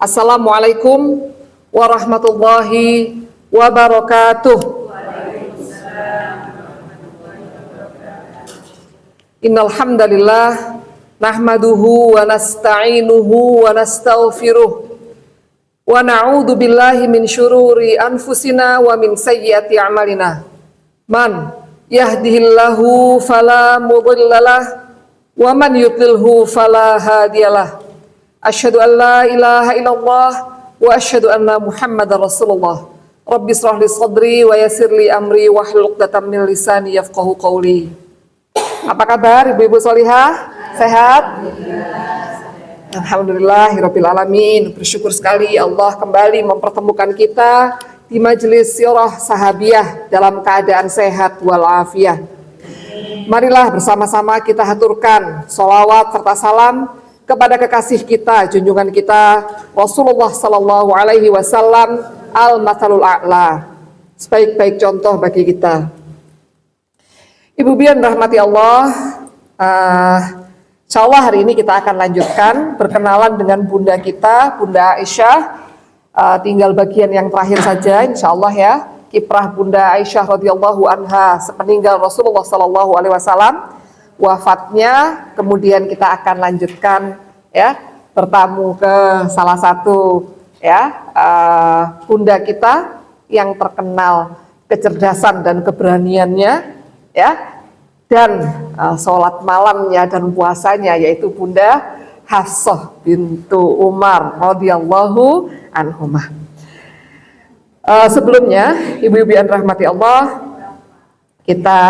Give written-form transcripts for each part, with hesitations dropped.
Assalamualaikum warahmatullahi wabarakatuh. Innal hamdalillah nahmaduhu wa nasta'inuhu wa nastaghfiruh wa na'udzu billahi min syururi anfusina wa min sayyiati a'malina. Man yahdihillahu fala mudhillalah wa man yudlilhu fala hadiyalah. Asyhadu an la ilaha illallah wa asyhadu anna Muhammadar Rasulullah. Rabbi shrah li sadri wa yassir li amri wahlul 'uqdatam min lisani yafqahu qawli. Apa kabar ibu-ibu sholihah? Sehat? Alhamdulillahirabbil alamin. Bersyukur sekali Allah kembali mempertemukan kita di majelis sirah sahabiah dalam keadaan sehat walafiat. Marilah bersama-sama kita haturkan sholawat serta salam kepada kekasih kita, junjungan kita Rasulullah Sallallahu Alaihi Wasallam, al-mathalul a'la, sebaik-baik contoh bagi kita. Ibu bian rahmati Allah, insya Allah hari ini kita akan lanjutkan berkenalan dengan bunda kita, Bunda Aisyah. Tinggal bagian yang terakhir saja, insya Allah ya, kiprah Bunda Aisyah radhiyallahu anha sepeninggal Rasulullah Sallallahu Alaihi Wasallam. Wafatnya, kemudian kita akan lanjutkan ya, bertamu ke salah satu ya bunda kita yang terkenal kecerdasan dan keberaniannya ya, dan sholat malamnya dan puasanya, yaitu Bunda Hafsah bintu Umar radhiyallahu anhumah. Sebelumnya, ibu-ibu yang rahmati Allah, kita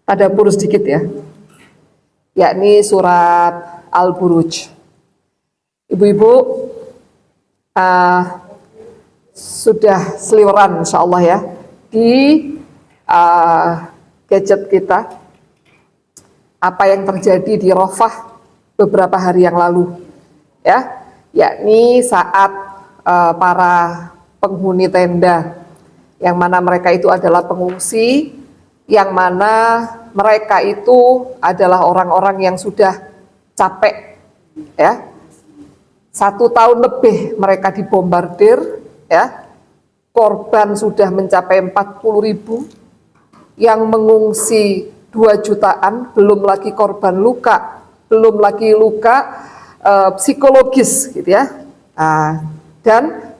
tadabbur sedikit ya, yakni surat Al-Buruj. Ibu-ibu sudah seliweran insya Allah ya di gadget kita apa yang terjadi di Rafah beberapa hari yang lalu ya, yakni saat para penghuni tenda yang mana mereka itu adalah pengungsi, yang mana mereka itu adalah orang-orang yang sudah capek ya, 1 tahun lebih mereka dibombardir ya, korban sudah mencapai 40.000, yang mengungsi 2 jutaan, belum lagi korban luka, belum lagi luka psikologis gitu ya, dan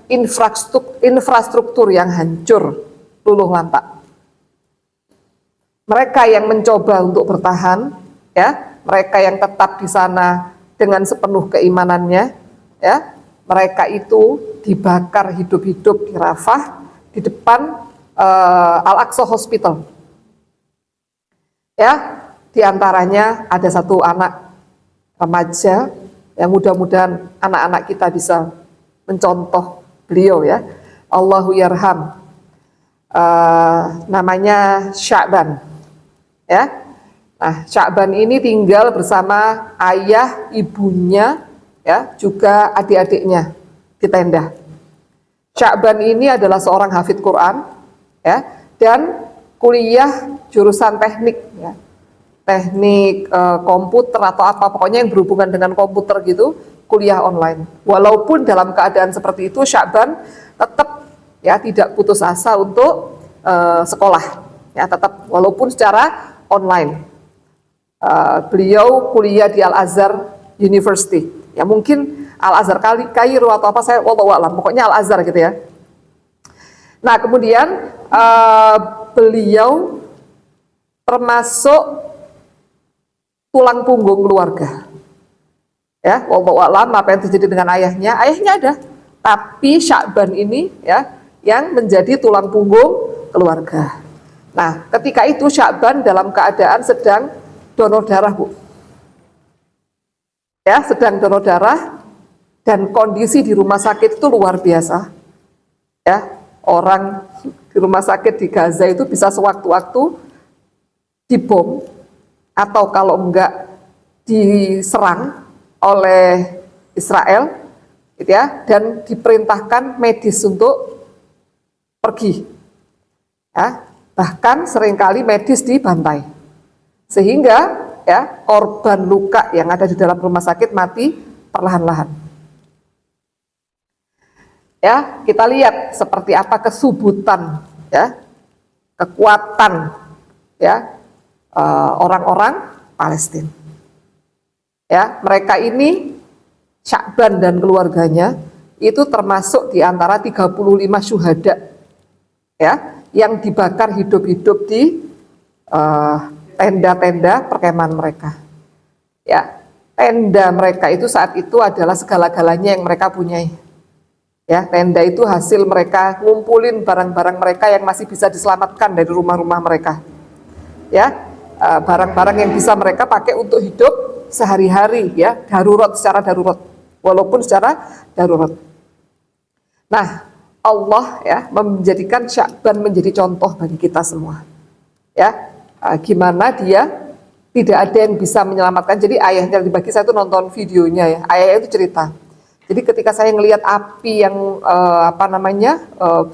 infrastruktur yang hancur luluh lantak. Mereka yang mencoba untuk bertahan, ya, mereka yang tetap di sana dengan sepenuh keimanannya, ya, mereka itu dibakar hidup-hidup di Rafah di depan Al-Aqsa Hospital. Ya, diantaranya ada 1 anak remaja yang mudah-mudahan anak-anak kita bisa mencontoh beliau ya. Allahu yarham. Namanya Sya'ban. Ya, nah Sya'ban ini tinggal bersama ayah, ibunya, ya, juga adik-adiknya di tenda. Sya'ban ini adalah seorang hafidz Quran, ya, dan kuliah jurusan teknik, ya, teknik komputer atau apa, pokoknya yang berhubungan dengan komputer gitu, kuliah online. Walaupun dalam keadaan seperti itu, Sya'ban tetap ya tidak putus asa untuk sekolah, ya, tetap walaupun secara online. Beliau kuliah di Al-Azhar University. Ya mungkin Al-Azhar Kairo atau apa, saya wallahu a'lam. Pokoknya Al-Azhar gitu ya. Nah, kemudian beliau termasuk tulang punggung keluarga. Ya, wallahu a'lam apa yang terjadi dengan ayahnya. Ayahnya ada, tapi Sya'ban ini ya yang menjadi tulang punggung keluarga. Nah, ketika itu Sya'ban dalam keadaan sedang donor darah, Bu. Ya, sedang donor darah, dan kondisi di rumah sakit itu luar biasa. Ya, orang di rumah sakit di Gaza itu bisa sewaktu-waktu dibom, atau kalau enggak diserang oleh Israel, gitu ya, dan diperintahkan medis untuk pergi. Ya, bahkan seringkali medis dibantai, sehingga ya korban luka yang ada di dalam rumah sakit mati perlahan-lahan. Ya, kita lihat seperti apa kesubutan, ya, kekuatan, ya, orang-orang Palestina. Ya, mereka ini Sya'ban dan keluarganya itu termasuk di antara 35 syuhada, ya, yang dibakar hidup-hidup di tenda-tenda perkemahan mereka. Ya, tenda mereka itu saat itu adalah segala-galanya yang mereka punyai. Ya, tenda itu hasil mereka ngumpulin barang-barang mereka yang masih bisa diselamatkan dari rumah-rumah mereka. Ya, barang-barang yang bisa mereka pakai untuk hidup sehari-hari, ya, darurat, secara darurat, walaupun secara darurat. Nah, Allah, ya, menjadikan Sya'ban menjadi contoh bagi kita semua, ya, gimana dia tidak ada yang bisa menyelamatkan. Jadi ayahnya, bagi saya itu nonton videonya, ya, ayahnya itu cerita. Jadi ketika saya melihat api yang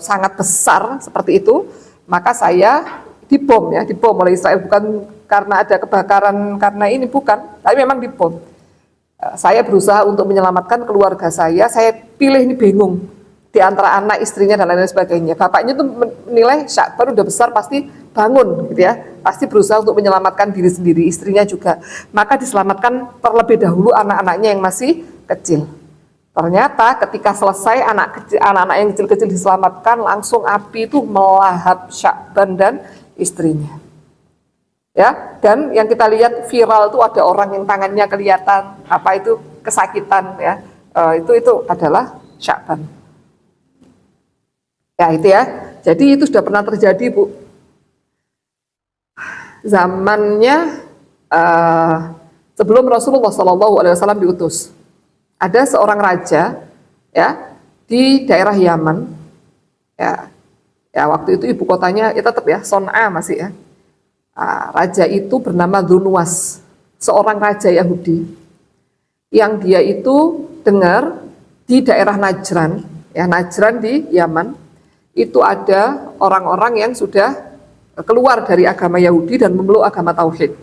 sangat besar seperti itu, maka saya dibom oleh Israel, bukan karena ada kebakaran karena ini, bukan, tapi memang dibom. Saya berusaha untuk menyelamatkan keluarga saya pilih ini bingung di antara anak, istrinya dan lain sebagainya. Bapaknya tuh menilai Sya'ban udah besar pasti bangun gitu ya, pasti berusaha untuk menyelamatkan diri sendiri, istrinya juga. Maka diselamatkan terlebih dahulu anak-anaknya yang masih kecil. Ternyata ketika selesai anak-anak yang kecil-kecil diselamatkan, langsung api itu melahap Sya'ban dan istrinya. Ya, dan yang kita lihat viral itu ada orang yang tangannya kelihatan kesakitan, ya. Itu adalah Sya'ban. Ya, itu ya. Jadi itu sudah pernah terjadi, Bu. Zamannya sebelum Rasulullah SAW diutus. Ada seorang raja, ya, di daerah Yaman. Ya, waktu itu ibu kotanya ya tetap ya Son'a masih, ya. Raja itu bernama Dzunwas, seorang raja Yahudi yang dia itu dengar di daerah Najran, ya, Najran di Yaman, itu ada orang-orang yang sudah keluar dari agama Yahudi dan memeluk agama Tauhid.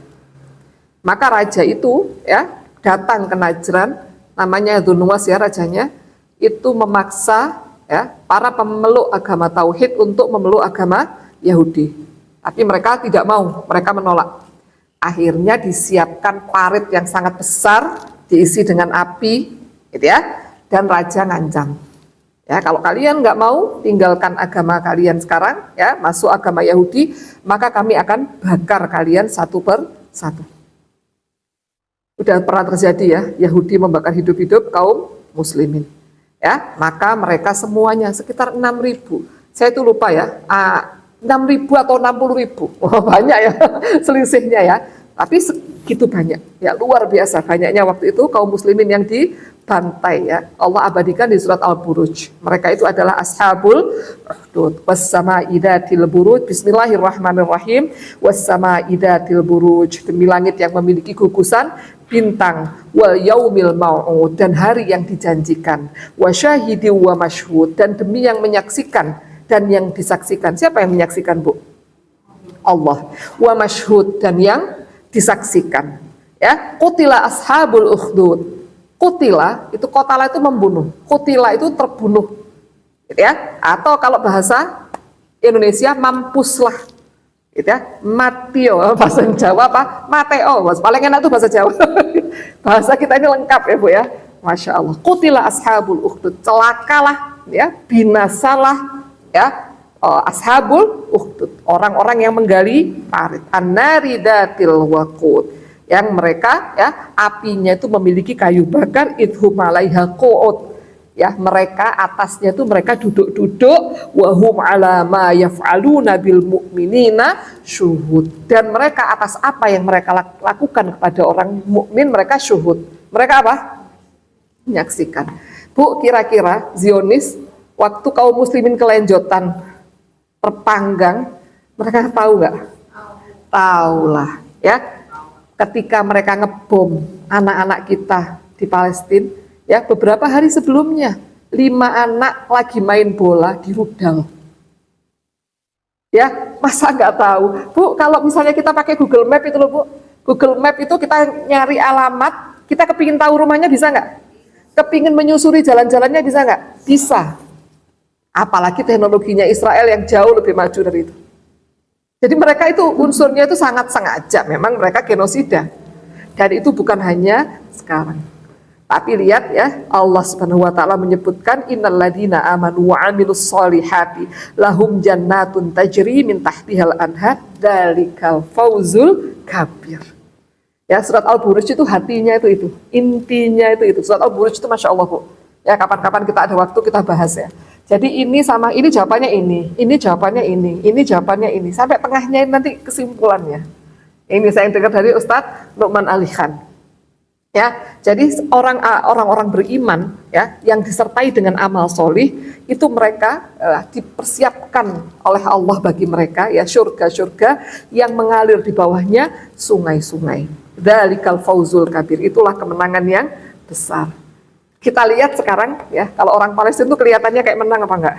Maka raja itu, ya, datang ke Najran, namanya Dzunwas, ya, rajanya, itu memaksa, ya, para pemeluk agama Tauhid untuk memeluk agama Yahudi. Tapi mereka tidak mau, mereka menolak. Akhirnya disiapkan parit yang sangat besar, diisi dengan api, gitu ya, dan raja ngancam. Ya, kalau kalian nggak mau tinggalkan agama kalian sekarang, ya, masuk agama Yahudi, maka kami akan bakar kalian satu per satu. Sudah pernah terjadi, ya, Yahudi membakar hidup-hidup kaum muslimin. Ya, maka mereka semuanya sekitar 6.000. Saya itu lupa, ya, 6.000 atau 60.000, banyak ya selisihnya, ya, tapi segitu banyak, ya, luar biasa banyaknya waktu itu kaum muslimin yang dibantai, ya. Allah abadikan di surat Al-Buruj, mereka itu adalah ashabul ukhdud, wassama'idatil buruj, bismillahirrahmanirrahim, wassama'idatil buruj, demi langit yang memiliki gugusan bintang, wal yaumil mau'ud, dan hari yang dijanjikan, wa syahidi wa masyhud, dan demi yang menyaksikan dan yang disaksikan. Siapa yang menyaksikan, Bu? Allah. Wa masyhud, dan yang disaksikan. Ya, qutila ashabul ukhdud. Qutila itu, qatala itu membunuh. Qutila itu terbunuh. Gitu ya. Atau kalau bahasa Indonesia mampuslah. Gitu ya. Matio, bahasa Jawa apa? Mateo. Paling enak tuh bahasa Jawa. Bahasa kita ini lengkap, ya, Bu, ya. Masya Allah. Qutila ashabul ukhdud. Celakalah, ya, binasalah, ya, ashabul ukhdud, orang-orang yang menggali parit, annaridatil waqud, yang mereka, ya, apinya itu memiliki kayu bakar, idhum alaiha qu'ud, ya, mereka atasnya itu mereka duduk-duduk, wahum ala ma yaf'aluna bil mu'minina syuhud, dan mereka atas apa yang mereka lakukan kepada orang mukmin mereka syuhud, mereka apa? Menyaksikan. Bu, kira-kira Zionis waktu kaum muslimin kelenjotan, terpanggang, mereka tahu nggak? Tahulah, ya. Ketika mereka ngebom anak-anak kita di Palestina, ya, beberapa hari sebelumnya 5 anak lagi main bola di rudal. Ya, masa nggak tahu? Bu, kalau misalnya kita pakai Google Map itu loh, Bu. Google Map itu kita nyari alamat, kita kepingin tahu rumahnya bisa nggak? Kepingin menyusuri jalan-jalannya bisa nggak? Bisa. Apalagi teknologinya Israel yang jauh lebih maju dari itu. Jadi mereka itu unsurnya itu sangat sengaja, memang mereka genosida. Dan itu bukan hanya sekarang. Tapi lihat ya, Allah Subhanahu wa taala menyebutkan innalladzina amanu wa 'amilus solihati lahum jannatun tajri min tahtihal anhar dzalikal fauzul kabir. Ya, surat Al-Buruj itu hatinya itu. Intinya itu. Surat Al-Buruj itu Masya Allah, Bu. Ya, kapan-kapan kita ada waktu kita bahas ya. Jadi ini sama ini jawabannya ini jawabannya ini jawabannya ini. Sampai tengahnya ini nanti kesimpulannya. Ini saya dengar dari Ustadz Nu'man Ali Khan. Ya, jadi orang-orang beriman ya yang disertai dengan amal solih itu mereka dipersiapkan oleh Allah bagi mereka ya surga-surga yang mengalir di bawahnya sungai-sungai. Dzalikal fauzul kabir, itulah kemenangan yang besar. Kita lihat sekarang ya, kalau orang Palestina itu kelihatannya kayak menang apa enggak?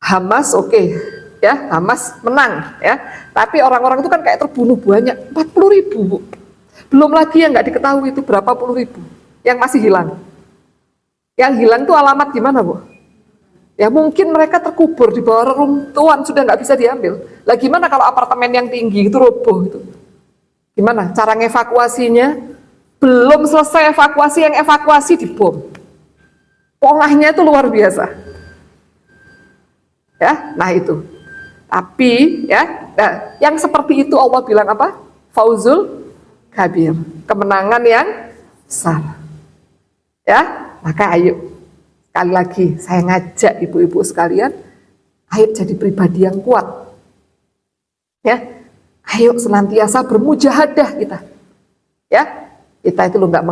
Hamas oke. Ya, Hamas menang ya. Tapi orang-orang itu kan kayak terbunuh banyak, 40.000, Bu. Belum lagi yang nggak diketahui itu berapa puluh ribu yang masih hilang. Yang hilang itu alamat gimana, Bu? Ya mungkin mereka terkubur di bawah reruntuhan sudah nggak bisa diambil. Lah gimana kalau apartemen yang tinggi itu roboh itu? Gimana cara ngevakuasinya? Belum selesai evakuasi, yang evakuasi dibom. Pongahnya itu luar biasa. Ya, nah itu. Tapi ya, nah, yang seperti itu Allah bilang apa? Fauzul kabir, kemenangan yang besar. Ya, maka ayo sekali lagi saya ngajak ibu-ibu sekalian, ayo jadi pribadi yang kuat. Ya, ayo senantiasa bermujahadah kita. Ya, kita itu loh nggak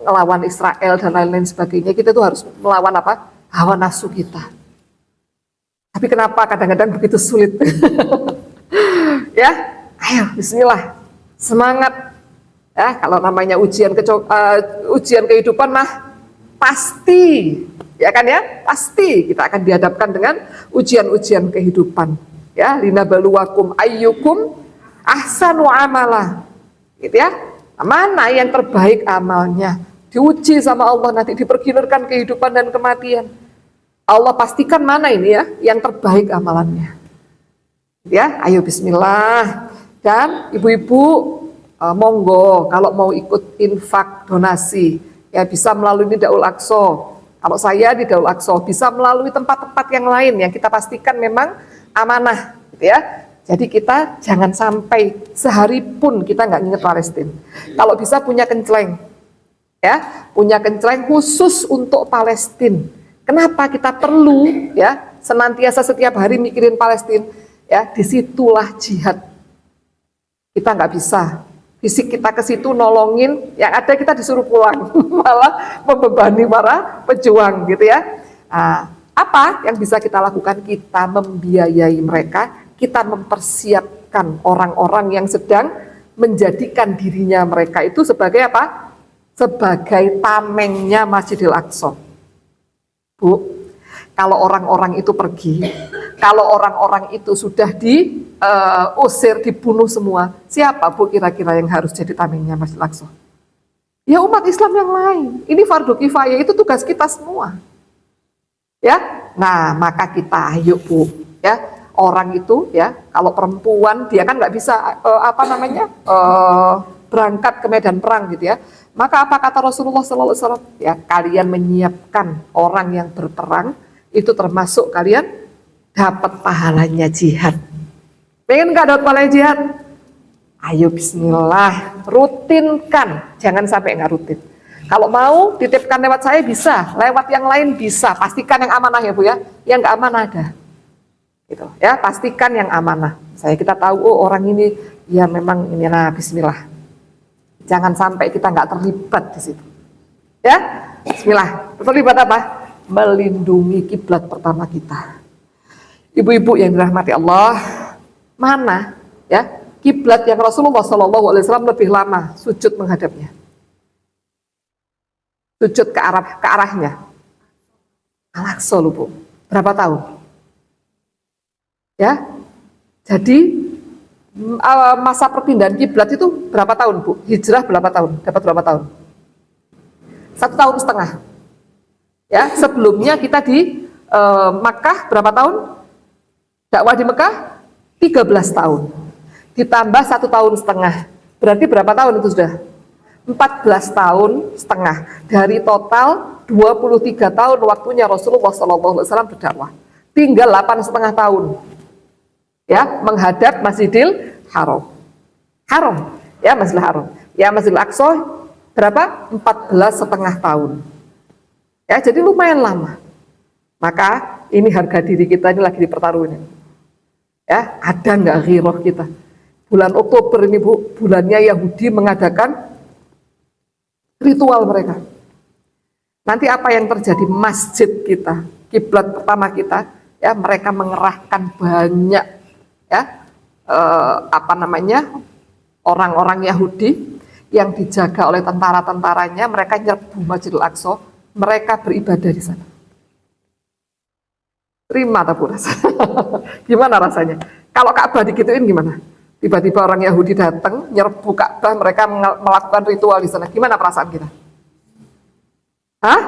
ngelawan Israel dan lain-lain sebagainya. Kita tuh harus melawan apa? Hawa nafsu kita. Tapi kenapa kadang-kadang begitu sulit? Ya, ayo Bismillah, semangat. Ya, kalau namanya ujian kehidupan mah pasti, ya kan ya, pasti kita akan dihadapkan dengan ujian-ujian kehidupan. Ya, linabluwakum ayyukum ahsanu amala, gitu ya. Mana yang terbaik amalnya? Diuji sama Allah, nanti dipergilirkan kehidupan dan kematian. Allah pastikan mana ini ya yang terbaik amalannya. Ya, ayo Bismillah. Dan ibu-ibu monggo kalau mau ikut infak donasi ya bisa melalui Nidaul Aqsa. Kalau saya di Nidaul Aqsa bisa melalui tempat-tempat yang lain yang kita pastikan memang amanah, gitu ya. Jadi kita jangan sampai sehari pun kita nggak ingat Palestina. Kalau bisa punya kenceleng, ya, punya kenceleng khusus untuk Palestina. Kenapa kita perlu ya senantiasa setiap hari mikirin Palestina? Ya, disitulah jihad. Kita nggak bisa fisik kita ke situ nolongin, yang ada kita disuruh pulang, malah membebani para pejuang, gitu ya. Nah, apa yang bisa kita lakukan? Kita membiayai mereka. Kita mempersiapkan orang-orang yang sedang menjadikan dirinya mereka itu sebagai apa? Sebagai tamengnya Masjidil Aqsa. Bu, kalau orang-orang itu pergi, kalau orang-orang itu sudah diusir, dibunuh semua, siapa Bu kira-kira yang harus jadi tamengnya Masjidil Aqsa? Ya umat Islam yang lain. Ini fardu kifayah, itu tugas kita semua. Ya, nah maka kita ayo Bu, ya. Orang itu ya kalau perempuan dia kan nggak bisa berangkat ke medan perang gitu ya, maka apa kata Rasulullah SAW ya, kalian menyiapkan orang yang berperang itu termasuk kalian dapat pahalanya jihad. Pengen nggak dapat pahalanya jihad? Ayo Bismillah, rutinkan, jangan sampai nggak rutin. Kalau mau titipkan lewat saya bisa, lewat yang lain bisa, pastikan yang amanah ya Bu ya, yang nggak amanah ada. Gitu, ya pastikan yang amanah. Saya kita tahu oh orang ini ya memang ini, nah Bismillah. Jangan sampai kita nggak terlibat di situ. Ya, Bismillah. Terlibat apa? Melindungi kiblat pertama kita. Ibu-ibu yang dirahmati Allah, mana ya kiblat yang Rasulullah SAW lebih lama sujud menghadapnya? Sujud ke arahnya. Al-Aqsa Bu. Berapa tahun? Ya, jadi masa perpindahan kiblat itu berapa tahun Bu? Hijrah berapa tahun? Dapat berapa tahun? 1,5 tahun. Ya, sebelumnya kita di Makkah berapa tahun? Dakwah di Mekah 13 tahun. Ditambah 1,5 tahun. Berarti berapa tahun itu sudah? 14 tahun setengah. Dari total 23 tahun waktunya Rasulullah SAW berdakwah. Tinggal 8,5 tahun. Ya, menghadap Masjidil Haram. Haram, ya Masjidil Haram. Ya Masjidil Aqsa berapa? 14,5 tahun. Ya, jadi lumayan lama. Maka ini harga diri kita ini lagi dipertaruhin. Ya, ada nggak ghirah kita? Bulan Oktober ini Bu, bulannya Yahudi mengadakan ritual mereka. Nanti apa yang terjadi? Masjid kita, kiblat pertama kita, ya mereka mengerahkan banyak, ya orang-orang Yahudi yang dijaga oleh tentara-tentaranya. Mereka nyerbu Masjidil Aqsa, mereka beribadah di sana. Terima tak Bu rasanya? Gimana rasanya? Kalau Ka'bah digituin gimana? Tiba-tiba orang Yahudi datang, nyerbu Ka'bah, mereka melakukan ritual di sana. Gimana perasaan kita? Hah?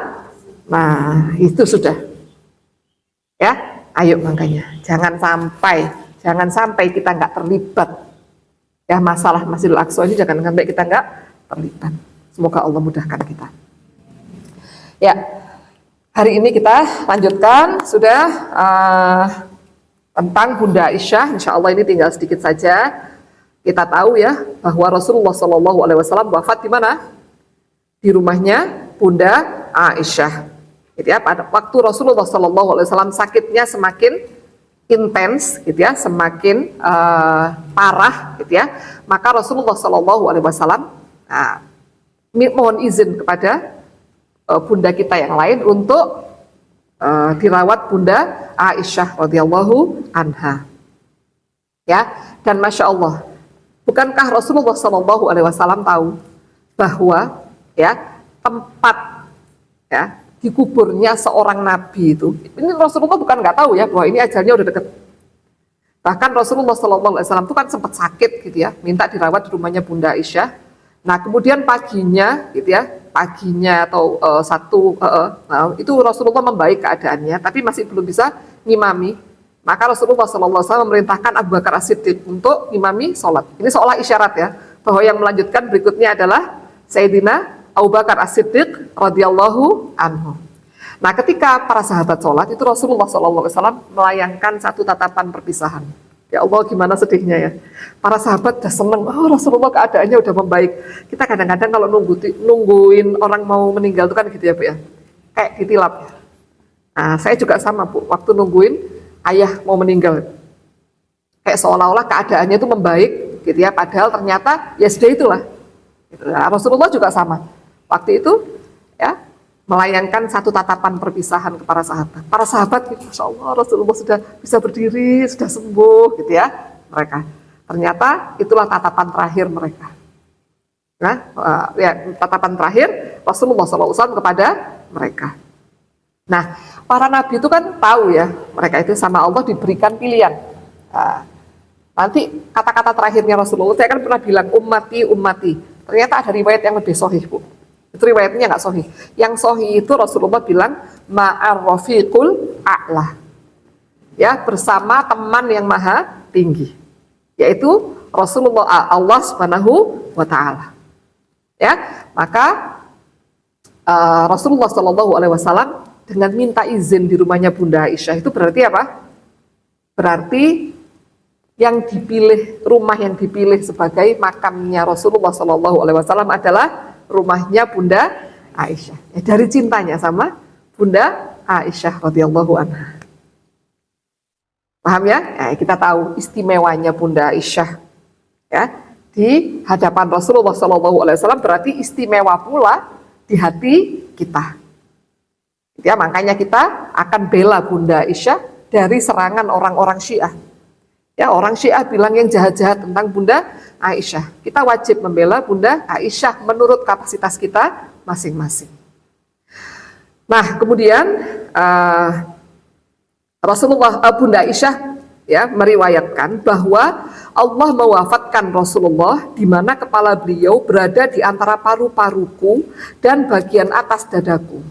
Nah, itu sudah. Ya, ayo makanya. Jangan sampai kita nggak terlibat. Ya, masalah Masjidil Aqsa ini jangan sampai kita nggak terlibat. Semoga Allah mudahkan kita. Ya, hari ini kita lanjutkan sudah tentang Bunda Aisyah. Insya Allah ini tinggal sedikit saja. Kita tahu ya bahwa Rasulullah SAW wafat di mana? Di rumahnya Bunda Aisyah. Gitu ya, pada waktu Rasulullah SAW sakitnya semakin intens, gitu ya, semakin parah, gitu ya. Maka Rasulullah SAW mohon izin kepada bunda kita yang lain untuk dirawat Bunda Aisyah radhiyallahu anha. Ya, dan masya Allah, bukankah Rasulullah SAW tahu bahwa ya tempat ya dikuburnya seorang nabi itu, ini Rasulullah bukan nggak tahu ya bahwa ini ajalnya udah deket. Bahkan Rasulullah SAW itu kan sempat sakit gitu ya, minta dirawat di rumahnya Bunda Aisyah. Nah kemudian paginya gitu ya, paginya atau itu Rasulullah membaik keadaannya, tapi masih belum bisa ngimami. Maka Rasulullah SAW memerintahkan Abu Bakar As-Siddiq untuk ngimami sholat. Ini seolah isyarat ya, bahwa yang melanjutkan berikutnya adalah Sayyidina Abu Bakar As-Siddiq radhiyallahu anhu. Nah ketika para sahabat sholat, itu Rasulullah SAW melayangkan satu tatapan perpisahan. Ya Allah gimana sedihnya ya. Para sahabat udah seneng, oh Rasulullah keadaannya udah membaik. Kita kadang-kadang kalau nungguin orang mau meninggal itu kan gitu ya Bu ya. Kayak ditilap ya. Nah saya juga sama Bu, waktu nungguin ayah mau meninggal. Kayak seolah-olah keadaannya itu membaik gitu ya. Padahal ternyata ya sudah itulah. Nah, Rasulullah juga sama. Waktu itu ya melayangkan satu tatapan perpisahan ke para sahabat. Para sahabat, Masya Allah, Rasulullah sudah bisa berdiri, sudah sembuh, gitu ya. Mereka ternyata itulah tatapan terakhir mereka. Nah, ya, tatapan terakhir Rasulullah SAW kepada mereka. Nah, para nabi itu kan tahu ya, mereka itu sama Allah diberikan pilihan. Nah, nanti kata-kata terakhirnya Rasulullah, saya kan pernah bilang ummati, ummati. Ternyata ada riwayat yang lebih sahih, Bu. Itu riwayatnya nggak sahih. Yang sahih itu Rasulullah bilang ma'ar rafiqul a'la. Ya, bersama teman yang maha tinggi. Yaitu Rasulullah Allah Subhanahu wa taala. Ya, maka Rasulullah SAW dengan minta izin di rumahnya Bunda Aisyah itu berarti apa? Berarti yang dipilih, rumah yang dipilih sebagai makamnya Rasulullah SAW adalah rumahnya Bunda Aisyah. Ya, dari cintanya sama Bunda Aisyah radhiyallahu anha. Paham ya? Nah, kita tahu istimewanya Bunda Aisyah ya di hadapan Rasulullah SAW berarti istimewa pula di hati kita. Ya, makanya kita akan bela Bunda Aisyah dari serangan orang-orang Syiah. Ya, orang Syiah bilang yang jahat-jahat tentang Bunda Aisyah. Kita wajib membela Bunda Aisyah menurut kapasitas kita masing-masing. Nah, kemudian Bunda Aisyah ya meriwayatkan bahwa Allah mewafatkan Rasulullah di mana kepala beliau berada di antara paru-paruku dan bagian atas dadaku.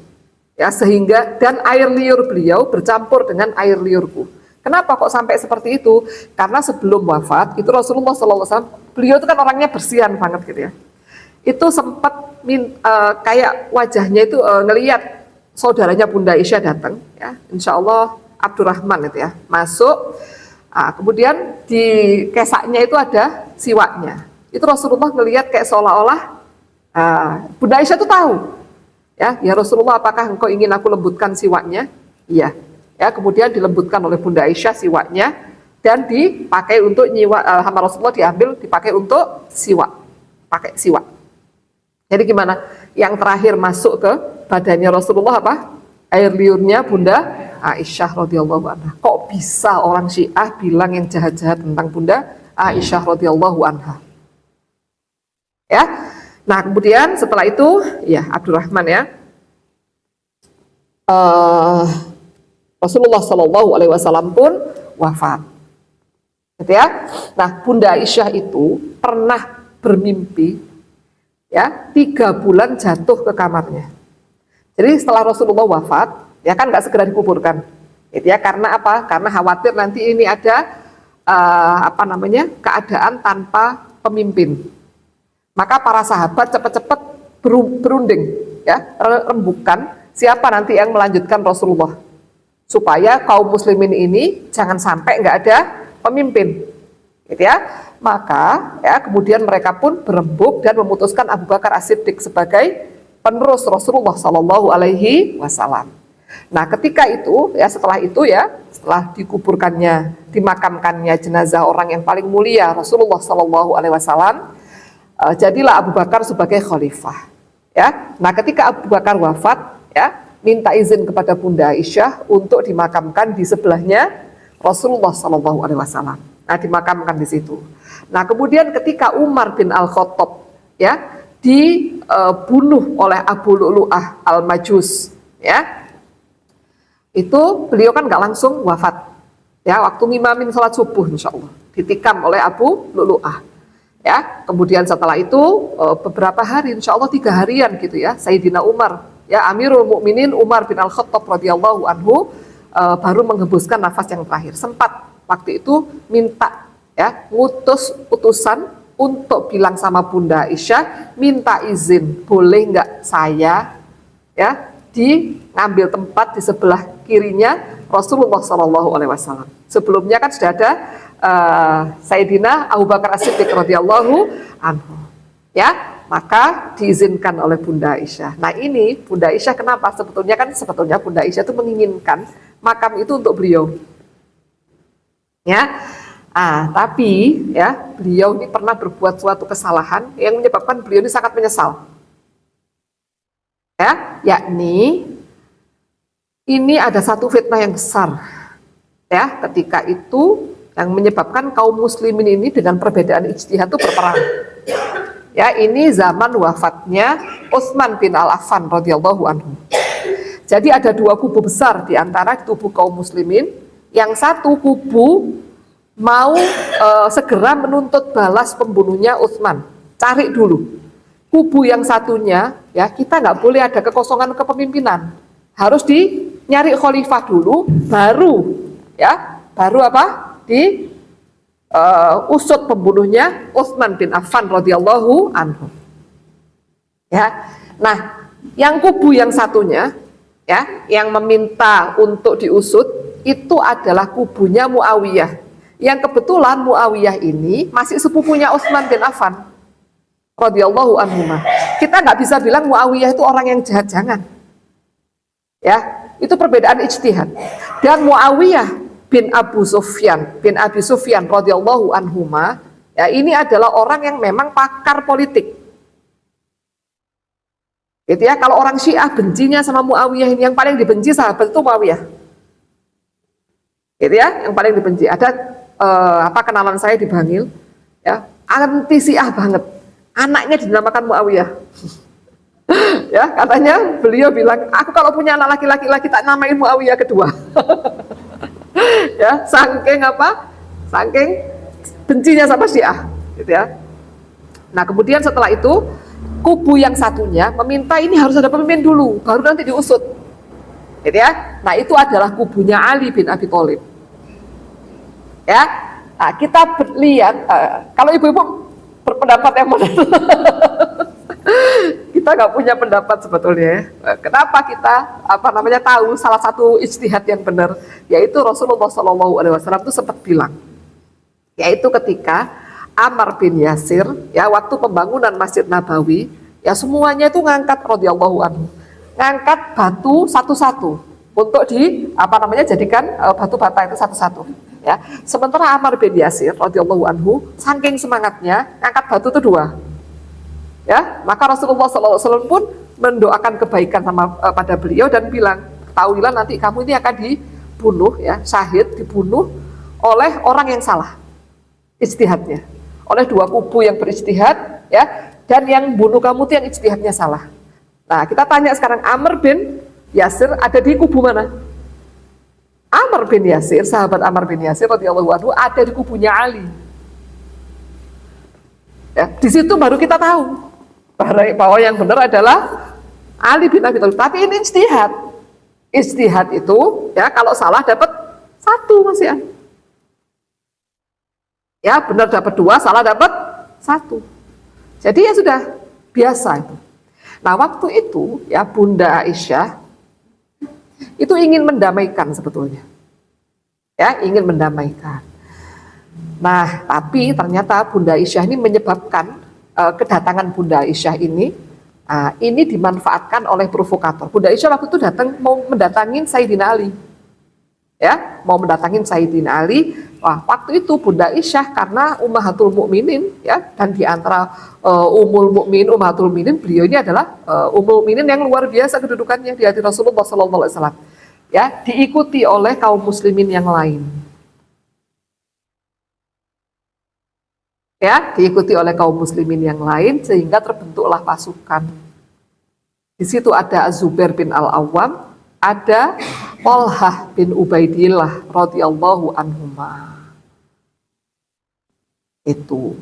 Ya, sehingga dan air liur beliau bercampur dengan air liurku. Kenapa kok sampai seperti itu? Karena sebelum wafat itu Rasulullah SAW, beliau itu kan orangnya bersihan banget gitu ya. Itu sempat kayak wajahnya itu ngelihat saudaranya Bunda Aisyah datang, ya, Insya Allah Abdurrahman itu ya, masuk. Kemudian di kesaknya itu ada siwaknya. Itu Rasulullah ngelihat kayak seolah-olah Bunda Aisyah itu tahu. Ya Rasulullah, apakah engkau ingin aku lembutkan siwaknya? Iya. Ya, kemudian dilembutkan oleh Bunda Aisyah siwaknya dan dipakai untuk nyiwak, sama Rasulullah diambil dipakai untuk siwak, pakai siwak. Jadi gimana? Yang terakhir masuk ke badannya Rasulullah apa? Air liurnya Bunda Aisyah radhiyallahu anha. Kok bisa orang Syiah bilang yang jahat-jahat tentang Bunda Aisyah radhiyallahu anha? Ya. Nah, kemudian setelah itu ya Abdurrahman ya. Rasulullah Shallallahu Alaihi Wasallam pun wafat, gitu ya. Nah, Bunda Aisyah itu pernah bermimpi, ya, 3 bulan jatuh ke kamarnya. Jadi setelah Rasulullah wafat, ya kan nggak segera dikuburkan, gitu ya. Karena apa? Karena khawatir nanti ini ada keadaan tanpa pemimpin. Maka para sahabat cepat-cepat berunding, ya, rembukan siapa nanti yang melanjutkan Rasulullah, supaya kaum muslimin ini jangan sampai nggak ada pemimpin, gitu ya. Maka ya kemudian mereka pun berembuk dan memutuskan Abu Bakar As-Siddiq sebagai penerus Rasulullah Shallallahu Alaihi Wasallam. Nah, ketika itu ya, setelah dikuburkannya, dimakamkannya jenazah orang yang paling mulia Rasulullah Shallallahu Alaihi Wasallam, jadilah Abu Bakar sebagai khalifah. Ya, nah ketika Abu Bakar wafat, ya, minta izin kepada Bunda Aisyah untuk dimakamkan di sebelahnya Rasulullah Shallallahu Alaihi Wasallam. Nah, dimakamkan di situ. Nah, kemudian ketika Umar bin Al-Khattab ya dibunuh oleh Abu Lu'lu'ah Al-Majus, ya, itu beliau kan nggak langsung wafat. Ya, waktu ngimamin sholat subuh, insya Allah ditikam oleh Abu Lu'lu'ah. Ya, kemudian setelah itu beberapa hari, insya Allah 3 harian gitu ya, Sayyidina Umar, ya, Amirul Mukminin Umar bin Al-Khattab radhiyallahu anhu baru menghembuskan nafas yang terakhir. Sempat waktu itu minta, ya, ngutus utusan untuk bilang sama Bunda Aisyah, minta izin, boleh nggak saya, ya, ngambil tempat di sebelah kirinya Rasulullah Shallallahu Alaihi Wasallam. Sebelumnya kan sudah ada Sayyidina Abu Bakar As-Siddiq radhiyallahu anhu, ya. Maka diizinkan oleh Bunda Aisyah. Nah, ini Bunda Aisyah kenapa? Sebetulnya Bunda Aisyah itu menginginkan makam itu untuk beliau. Ya. Tapi ya, beliau ini pernah berbuat suatu kesalahan yang menyebabkan beliau ini sangat menyesal. Ya, yakni ini ada satu fitnah yang besar. Ya, ketika itu yang menyebabkan kaum muslimin ini dengan perbedaan ijtihad itu berperang. Ya, ini zaman wafatnya Utsman bin Al-Affan radhiyallahu anhu. Jadi ada 2 kubu besar di antara tubuh kaum muslimin. Yang satu kubu mau segera menuntut balas pembunuhnya Utsman, cari dulu. Kubu yang satunya, ya, kita nggak boleh ada kekosongan kepemimpinan, harus nyari khalifah dulu, baru usut pembunuhnya Utsman bin Affan radhiyallahu anhu. Ya, nah, yang kubu yang satunya, ya, yang meminta untuk diusut itu adalah kubunya Muawiyah. Yang kebetulan Muawiyah ini masih sepupunya Utsman bin Affan radhiyallahu anhu. Kita nggak bisa bilang Muawiyah itu orang yang jahat, jangan. Ya, itu perbedaan ijtihad. Dan Muawiyah bin Abi Sufyan radhiyallahu anhuma, ya, ini adalah orang yang memang pakar politik. Gitu ya, kalau orang Syiah bencinya sama Muawiyah, ini yang paling dibenci sahabat itu Muawiyah. Gitu ya, yang paling dibenci. Ada kenalan saya di Bangil, ya, anti Syiah banget. Anaknya dinamakan Muawiyah. Ya, katanya beliau bilang, aku kalau punya anak laki-laki tak namain Muawiyah kedua. Ya, saking bencinya sama Syiah, gitu ya. Nah, kemudian setelah itu kubu yang satunya meminta ini harus ada pemimpin dulu, baru nanti diusut. gitu ya. Nah itu adalah kubunya Ali bin Abi Thalib. Ya, nah, kita lihat kalau ibu-ibu berpendapat yang mana? Kita nggak punya pendapat sebetulnya. Kenapa kita tahu salah satu ijtihad yang benar, yaitu Rasulullah SAW itu sempat bilang, yaitu ketika Ammar bin Yasir ya waktu pembangunan Masjid Nabawi ya semuanya itu ngangkat radhiyallahu anhu, ngangkat batu satu-satu untuk jadikan batu bata itu satu-satu ya. Sementara Ammar bin Yasir radhiyallahu anhu saking semangatnya ngangkat batu itu dua. Ya, maka Rasulullah SAW pun mendoakan kebaikan pada beliau dan bilang, ketahuilah nanti kamu ini akan dibunuh ya, syahid dibunuh oleh orang yang salah ijtihadnya, oleh dua kubu yang berijtihad ya, dan yang bunuh kamu itu yang ijtihadnya salah. Nah, kita tanya sekarang, Ammar bin Yasir ada di kubu mana? Ammar bin Yasir, sahabat Ammar bin Yasir radhiyallahu anhu ada di kubunya Ali. Ya, di situ baru kita tahu bahwa yang benar adalah Ali bin Abi Thalib. Tapi ini ijtihad. Ijtihad itu ya kalau salah dapat satu Mas ya. Ya benar dapat dua, salah dapat satu. Jadi ya sudah biasa itu. Nah waktu itu ya Bunda Aisyah itu ingin mendamaikan sebetulnya. Ya ingin mendamaikan. Nah tapi ternyata Bunda Aisyah ini menyebabkan kedatangan Bunda Aisyah ini dimanfaatkan oleh provokator. Bunda Aisyah waktu itu datang mau mendatangin Sayyidina Ali. Ya, mau mendatangin Sayyidina Ali. Wah, waktu itu Bunda Aisyah karena Ummahatul Mukminin ya, dan di antara Ummahatul Mukminin beliau ini adalah Ummul Mukminin yang luar biasa kedudukannya di hati Rasulullah SAW. Ya, diikuti oleh kaum muslimin yang lain. Ya, diikuti oleh kaum muslimin yang lain sehingga terbentuklah pasukan. Di situ ada Az-Zubair bin Al-Awwam, ada Talhah bin Ubaidillah radhiyallahu anhuma. Itu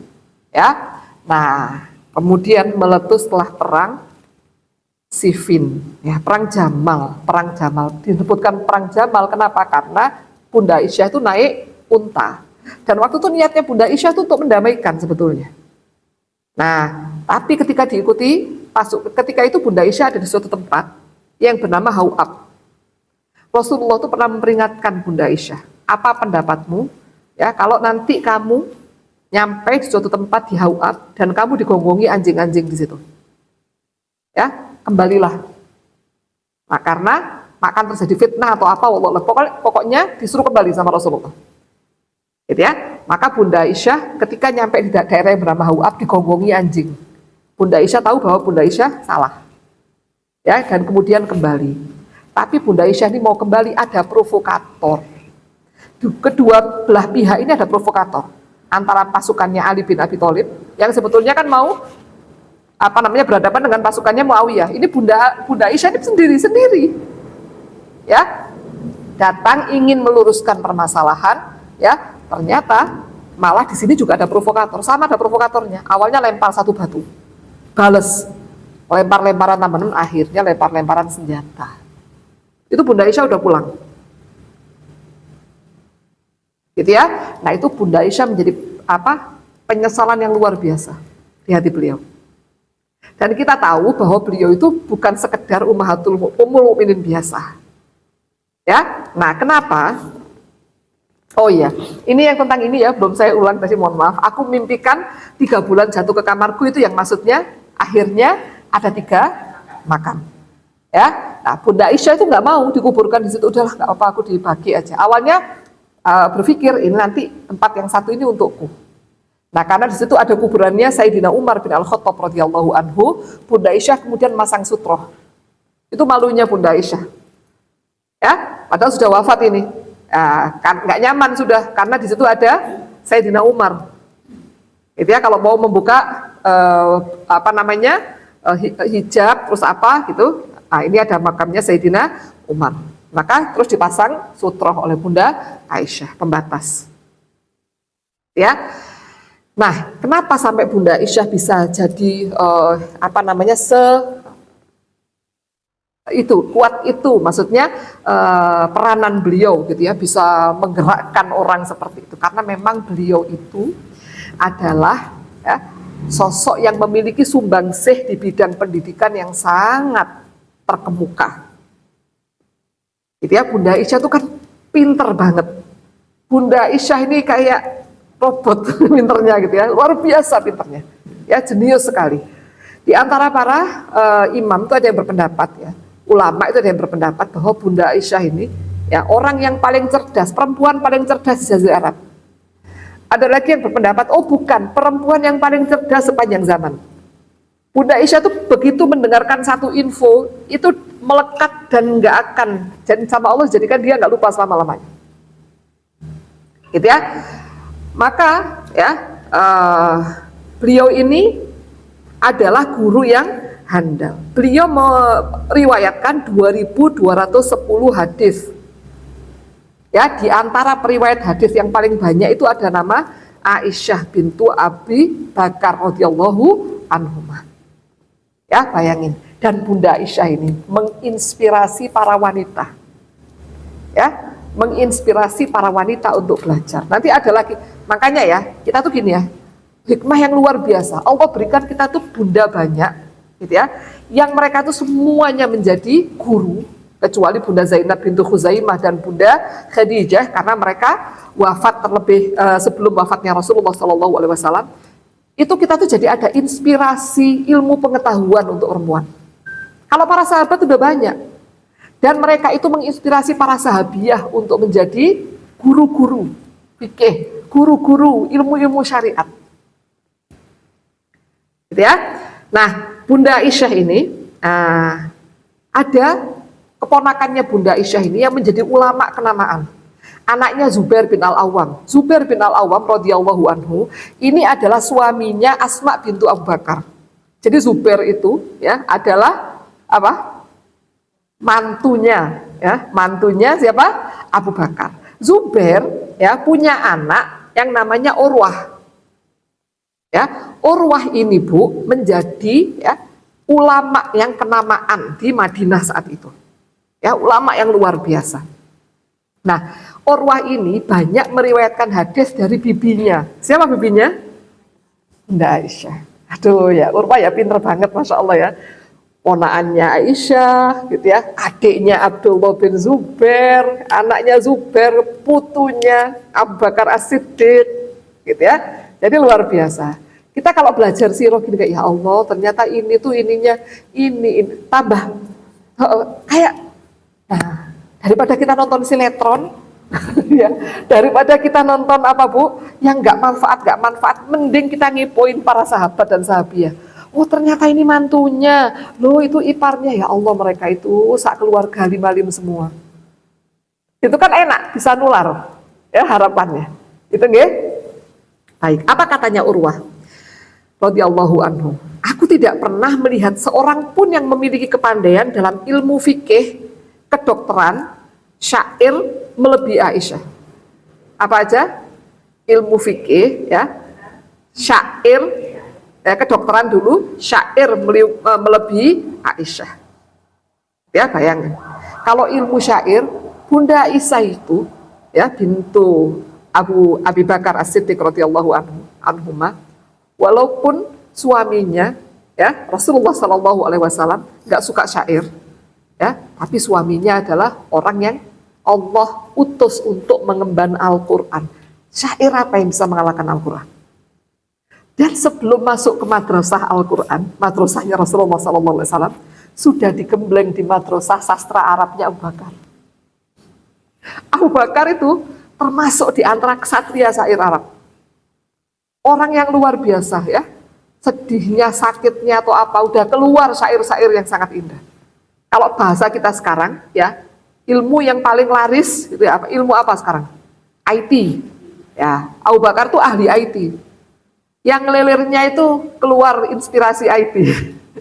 ya. Nah, kemudian meletuslah perang Siffin, ya, perang Jamal. Perang Jamal disebutkan perang Jamal kenapa? Karena Bunda Aisyah itu naik unta. Dan waktu itu niatnya Bunda Aisyah itu untuk mendamaikan sebetulnya. Nah, tapi ketika ketika itu Bunda Aisyah ada di suatu tempat yang bernama Hau'ab. Rasulullah itu pernah memperingatkan Bunda Aisyah, apa pendapatmu? Ya, kalau nanti kamu nyampe di suatu tempat di Hau'ab dan kamu digonggongi anjing-anjing di situ, ya kembalilah. Nah, karena akan terjadi fitnah atau apa, pokoknya disuruh kembali sama Rasulullah. Gitu ya. Maka Bunda Aisyah ketika nyampe di daerah yang bernama Hau'ab digonggongi anjing. Bunda Aisyah tahu bahwa Bunda Aisyah salah. Ya, dan kemudian kembali. Tapi Bunda Aisyah ini mau kembali, ada provokator. Kedua belah pihak ini ada provokator. Antara pasukannya Ali bin Abi Thalib yang sebetulnya kan mau berhadapan dengan pasukannya Muawiyah. Ini Bunda Aisyah ini sendiri-sendiri. Ya. Datang ingin meluruskan permasalahan, ya. Ternyata malah di sini juga ada provokator, sama ada provokatornya. Awalnya lempar satu batu, bales, lempar-lemparan teman, akhirnya lempar-lemparan senjata. Itu Bunda Aisyah udah pulang. Gitu ya. Nah itu Bunda Aisyah menjadi penyesalan yang luar biasa di hati beliau. Dan kita tahu bahwa beliau itu bukan sekedar Ummul Mukminin biasa. Ya. Nah kenapa? Oh iya, ini yang tentang ini ya, belum saya ulang tadi, mohon maaf. Aku mimpikan 3 bulan jatuh ke kamarku, itu yang maksudnya akhirnya ada 3 makam. Ya, nah Bunda Aisyah itu nggak mau dikuburkan di situ, udahlah nggak apa, aku dibagi aja. Awalnya berpikir ini nanti tempat yang satu ini untukku. Nah karena di situ ada kuburannya Sayyidina Umar bin Al-Khattab radhiyallahu anhu, Bunda Aisyah kemudian masang sutroh. Itu malunya Bunda Aisyah. Ya, padahal sudah wafat ini. Kan nggak nyaman sudah karena di situ ada Sayyidina Umar. Itu ya kalau mau membuka hijab terus apa gitu. Nah, ini ada makamnya Sayyidina Umar. Maka terus dipasang sutroh oleh Bunda Aisyah pembatas. Ya. Nah, kenapa sampai Bunda Aisyah bisa jadi itu kuat itu maksudnya peranan beliau gitu ya, bisa menggerakkan orang seperti itu karena memang beliau itu adalah ya, sosok yang memiliki sumbangsih di bidang pendidikan yang sangat terkemuka. Gitu ya, Bunda Aisyah itu kan pinter banget. Bunda Aisyah ini kayak robot pinternya gitu ya, luar biasa pinternya. Ya, jenius sekali. Di antara para imam itu ada yang berpendapat ya, ulama itu ada yang berpendapat bahwa Bunda Aisyah ini ya orang yang paling cerdas, perempuan paling cerdas di Jazirah Arab. Ada lagi yang berpendapat, oh bukan, perempuan yang paling cerdas sepanjang zaman. Bunda Aisyah itu begitu mendengarkan satu info, itu melekat dan nggak akan, jadi sama Allah jadikan dia nggak lupa selama-lamanya. Gitu ya. Maka ya beliau ini adalah guru yang handal. Beliau meriwayatkan 2210 hadis. Ya, di antara periwayat hadis yang paling banyak itu ada nama Aisyah bintu Abi Bakar radhiyallahu anhuma. Ya, bayangin. Dan Bunda Aisyah ini menginspirasi para wanita. Ya, menginspirasi para wanita untuk belajar. Nanti ada lagi. Makanya ya, kita tuh gini ya. Hikmah yang luar biasa. Allah berikan kita tuh bunda banyak, gitu ya. Yang mereka tuh semuanya menjadi guru, kecuali Bunda Zainab bintu Khuzaimah dan Bunda Khadijah, karena mereka wafat terlebih sebelum wafatnya Rasulullah SAW. Itu kita tuh jadi ada inspirasi ilmu pengetahuan untuk perempuan. Kalau para sahabat udah banyak, dan mereka itu menginspirasi para sahabiah untuk menjadi guru-guru fikih, guru-guru ilmu-ilmu syariat. Gitu ya. Nah, Bunda Aisyah ini ada keponakannya Bunda Aisyah ini yang menjadi ulama kenamaan. Anaknya Zubair bin Al-Awwam. Zubair bin Al-Awwam radhiyallahu anhu ini adalah suaminya Asma bintu Abu Bakar. Jadi Zubair itu ya adalah apa? Mantunya ya, mantunya siapa? Abu Bakar. Zubair ya punya anak yang namanya Urwah. Ya, Urwah ini Bu menjadi ya ulama yang kenamaan di Madinah saat itu. Ya, ulama yang luar biasa. Nah, Urwah ini banyak meriwayatkan hadis dari bibinya. Siapa bibinya? Bunda Aisyah. Aduh ya, Urwah ya pinter banget Masya Allah ya. Ponaannya Aisyah gitu ya, adiknya Abdullah bin Zubair, anaknya Zubair, putunya Abu Bakar As-Siddiq gitu ya. Jadi luar biasa. Kita kalau belajar sirah gini kayak ya Allah, ternyata ini tuh ininya ini tambah kayak nah, daripada kita nonton sinetron ya, daripada kita nonton apa Bu yang nggak manfaat, mending kita ngipoin para sahabat dan sahabiah. Oh ternyata ini mantunya, loh itu iparnya, ya Allah mereka itu sak keluarga lim semua. Itu kan enak, bisa nular ya harapannya. Itu nggih. Baik, apa katanya Urwah radhiyallahu anhu? Aku tidak pernah melihat seorang pun yang memiliki kepandaian dalam ilmu fikih, kedokteran, syair melebihi Aisyah. Apa aja? Ilmu fikih, ya, syair, kedokteran dulu, syair melebihi Aisyah. Ya, bayangkan. Kalau ilmu syair, Bunda Aisyah itu, ya, bintu Abi Bakar As-Siddiq radhiyallahu anhuma, walaupun suaminya ya Rasulullah Shallallahu alaihi wasallam nggak suka syair ya, tapi suaminya adalah orang yang Allah utus untuk mengemban Al-Qur'an. Syair apa yang bisa mengalahkan Al-Qur'an? Dan sebelum masuk ke madrasah Al-Qur'an, madrasahnya Rasulullah Shallallahu alaihi wasallam sudah digembleng di madrasah sastra Arabnya Abu Bakar. Abu Bakar itu termasuk di antara ksatria syair Arab. Orang yang luar biasa ya. Sedihnya, sakitnya atau apa udah keluar syair-syair yang sangat indah. Kalau bahasa kita sekarang ya, ilmu yang paling laris itu ya, ilmu apa sekarang? IT. Ya, Abu Bakar tuh ahli IT. Yang ngelilirnya itu keluar inspirasi IT.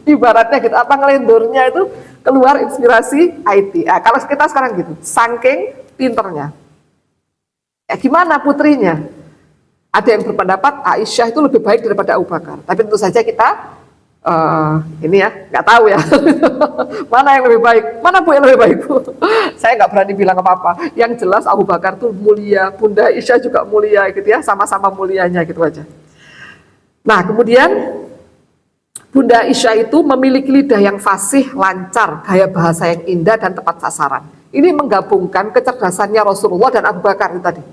Ibaratnya gitu, apa ngelendornya itu keluar inspirasi IT. Nah, kalau kita sekarang gitu, saking pinternya. Ya, gimana putrinya? Ada yang berpendapat Aisyah itu lebih baik daripada Abu Bakar. Tapi tentu saja kita Ini ya, nggak tahu ya. Mana yang lebih baik? Mana Bu yang lebih baik Bu? Saya nggak berani bilang apa-apa. Yang jelas Abu Bakar tuh mulia, Bunda Aisyah juga mulia gitu ya, sama-sama mulianya gitu aja. Nah kemudian Bunda Aisyah itu memiliki lidah yang fasih, lancar, gaya bahasa yang indah dan tepat sasaran. Ini menggabungkan kecerdasannya Rasulullah dan Abu Bakar itu tadi.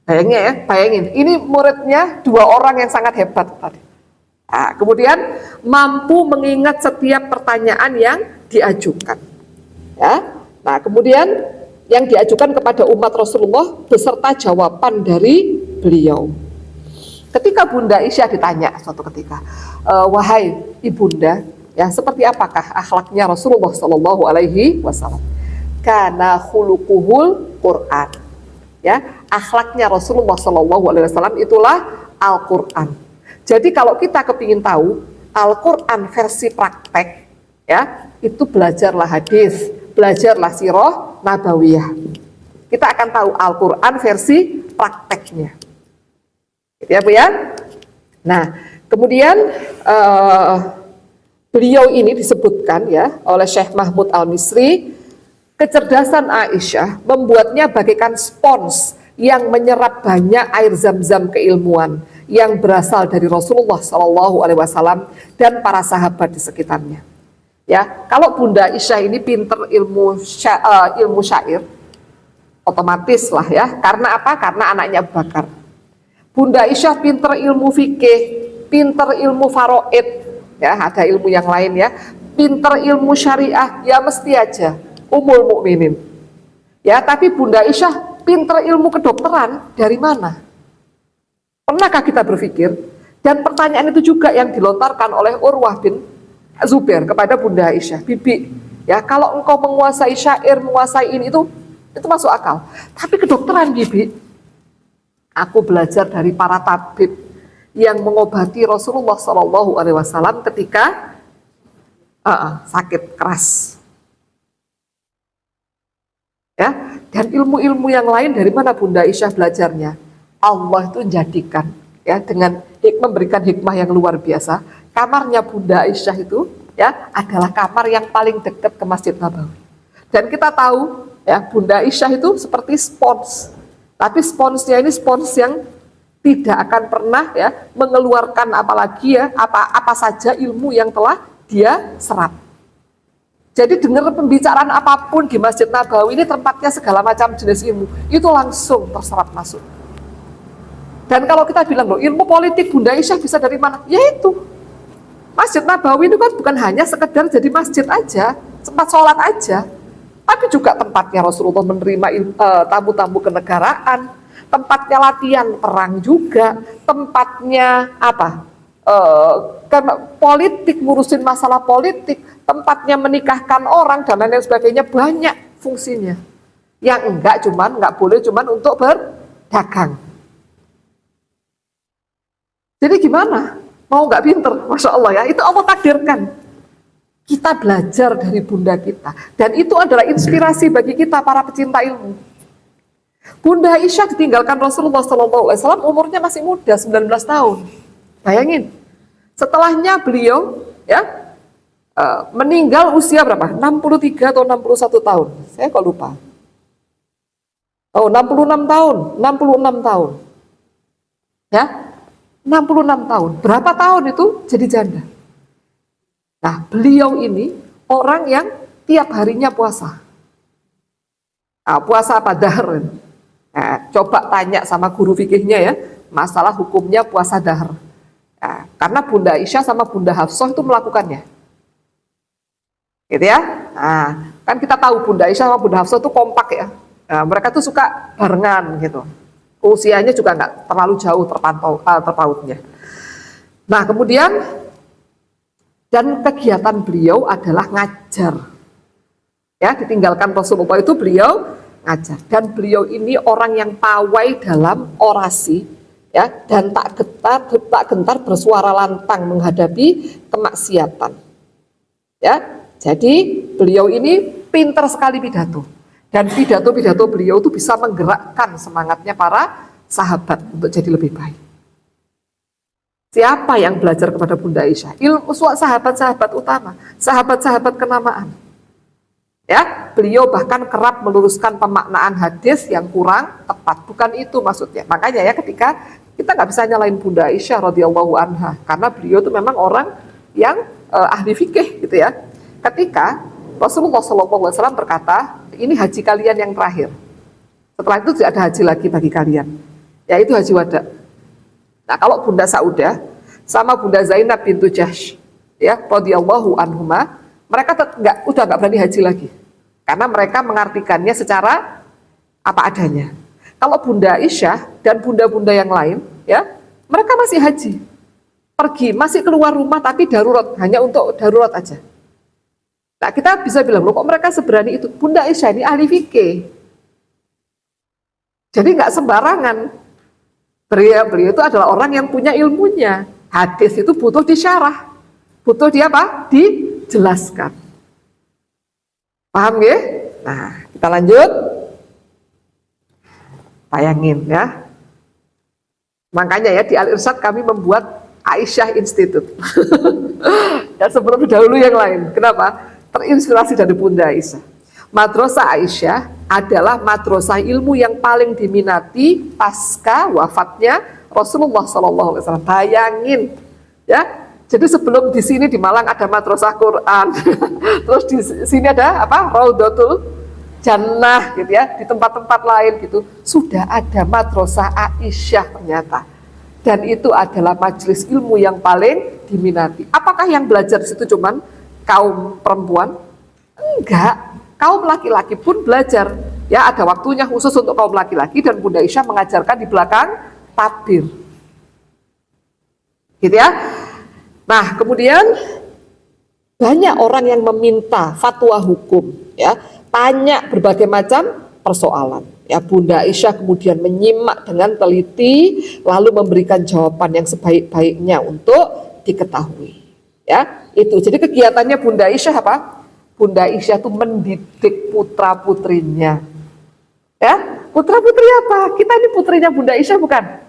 Bayangin ya, bayangin. Ini muridnya dua orang yang sangat hebat tadi. Nah, kemudian mampu mengingat setiap pertanyaan yang diajukan. Ya. Nah, kemudian yang diajukan kepada umat Rasulullah beserta jawaban dari beliau. Ketika Bunda Aisyah ditanya suatu ketika, wahai ibunda, ya seperti apakah akhlaknya Rasulullah Shallallahu Alaihi Wasallam? Karena khuluquhul Quran. Ya, akhlaknya Rasulullah Shallallahu Alaihi Wasallam itulah Al-Quran. Jadi kalau kita kepingin tahu Al-Quran versi praktek, ya itu belajarlah hadis, belajarlah sirah nabawiyah. Kita akan tahu Al-Quran versi prakteknya, gitu ya Bu ya. Nah kemudian beliau ini disebutkan ya oleh Syekh Mahmud Al-Misri, kecerdasan Aisyah membuatnya bagaikan spons yang menyerap banyak air zam-zam keilmuan yang berasal dari Rasulullah Shallallahu Alaihi Wasallam dan para sahabat di sekitarnya. Ya, kalau Bunda Aisyah ini pinter ilmu syair, otomatis lah ya. Karena apa? Karena anaknya Abu Bakar. Bunda Aisyah pinter ilmu fikih, pinter ilmu faraid, ya ada ilmu yang lain ya. Pinter ilmu syariah, ya mesti aja Ummul Mukminin. Ya, tapi Bunda Aisyah pinter ilmu kedokteran dari mana? Pernahkah kita berpikir? Dan pertanyaan itu juga yang dilontarkan oleh Urwah bin Zubair kepada Bunda Aisyah, Bibi, ya kalau engkau menguasai syair, menguasai ini itu masuk akal. Tapi kedokteran Bibi, aku belajar dari para tabib yang mengobati Rasulullah Shallallahu Alaihi Wasallam ketika sakit keras. Ya, dan ilmu-ilmu yang lain dari mana Bunda Aisyah belajarnya? Allah itu menjadikan ya dengan memberikan hikmah yang luar biasa. Kamarnya Bunda Aisyah itu ya adalah kamar yang paling dekat ke Masjid Nabawi. Dan kita tahu ya Bunda Aisyah itu seperti spons. Tapi sponsnya ini spons yang tidak akan pernah ya mengeluarkan apalagi ya apa saja ilmu yang telah dia serap. Jadi dengar pembicaraan apapun di Masjid Nabawi ini tempatnya segala macam jenis ilmu itu langsung terserap masuk. Dan kalau kita bilang loh ilmu politik Bunda Aisyah bisa dari mana? Yaitu Masjid Nabawi itu kan bukan hanya sekedar jadi masjid aja, tempat sholat aja, tapi juga tempatnya Rasulullah menerima tamu-tamu kenegaraan, tempatnya latihan perang juga, tempatnya apa? Politik, ngurusin masalah politik, tempatnya menikahkan orang dan lain sebagainya, banyak fungsinya. Yang nggak boleh cuman untuk berdagang. Jadi gimana? Mau nggak pinter? Masya Allah ya, itu Allah takdirkan. Kita belajar dari bunda kita. Dan itu adalah inspirasi bagi kita para pecinta ilmu. Bunda Aisyah ditinggalkan Rasulullah SAW umurnya masih muda, 19 tahun. Bayangin, setelahnya beliau ya meninggal usia berapa? 63 atau 61 tahun. Saya kok lupa. Oh, 66 tahun, 66 tahun. Ya, 66 tahun. Berapa tahun itu jadi janda? Nah, beliau ini orang yang tiap harinya puasa. Nah, puasa apa? Dahr. Nah, coba tanya sama guru fikihnya ya, masalah hukumnya puasa dahr. Nah, karena Bunda Aisyah sama Bunda Hafsah itu melakukannya. Gitu ya. Nah, kan kita tahu Bunda Aisyah sama Bunda Hafsah itu kompak ya. Nah, mereka tuh suka barengan gitu. Usianya juga nggak terlalu jauh terpautnya. Nah kemudian dan kegiatan beliau adalah ngajar. Ya, ditinggalkan Rasulullah itu beliau ngajar. Dan beliau ini orang yang pawai dalam orasi, ya, dan tak gentar bersuara lantang menghadapi kemaksiatan. Ya, jadi beliau ini pintar sekali pidato. Dan pidato-pidato beliau itu bisa menggerakkan semangatnya para sahabat untuk jadi lebih baik. Siapa yang belajar kepada Bunda Aisyah? Ilmu sahabat-sahabat utama, sahabat-sahabat kenamaan. Ya, beliau bahkan kerap meluruskan pemaknaan hadis yang kurang tepat. Bukan itu maksudnya. Makanya ya ketika kita nggak bisa nyalain Bunda Aisyah radhiyallahu anha karena beliau itu memang orang yang ahli fikih gitu ya. Ketika Rasulullah SAW berkata, ini haji kalian yang terakhir. Setelah itu tidak ada haji lagi bagi kalian, yaitu haji wada. Nah, kalau Bunda Saudah sama Bunda Zainab bintu Jahsy ya radhiyallahu anhuma, mereka udah nggak berani haji lagi karena mereka mengartikannya secara apa adanya. Kalau Bunda Aisyah dan bunda-bunda yang lain ya, mereka masih haji, pergi masih keluar rumah tapi darurat, hanya untuk darurat aja. Nah, kita bisa bilang, loh kok mereka seberani itu? Bunda Aisyah ini ahli fikih, jadi nggak sembarangan. Beliau itu adalah orang yang punya ilmunya. Hadis itu butuh disyarah, butuh dijelaskan. Paham ya? Nah, kita lanjut. Bayangin ya. Makanya ya di Al-Irsyad kami membuat Aisyah Institute. Dan sebelum dahulu yang lain. Kenapa? Terinspirasi dari Bunda Aisyah. Madrasah Aisyah adalah madrasah ilmu yang paling diminati pasca wafatnya Rasulullah SAW. Bayangin, ya. Jadi sebelum di sini di Malang ada madrasah Quran, terus di sini ada apa? Raudhatul Jannah, gitu ya. Di tempat-tempat lain gitu sudah ada madrasah Aisyah ternyata. Dan itu adalah majelis ilmu yang paling diminati. Apakah yang belajar di situ cuman kaum perempuan? Enggak. Kaum laki-laki pun belajar, ya ada waktunya khusus untuk kaum laki-laki dan Bunda Aisyah mengajarkan di belakang tabir, gitu ya. Nah kemudian banyak orang yang meminta fatwa hukum, ya tanya berbagai macam persoalan. Ya Bunda Aisyah kemudian menyimak dengan teliti, lalu memberikan jawaban yang sebaik-baiknya untuk diketahui. Ya itu. Jadi kegiatannya Bunda Aisyah apa? Bunda Aisyah itu mendidik putra-putrinya. Ya, putra-putri apa? Kita ini putrinya Bunda Aisyah bukan?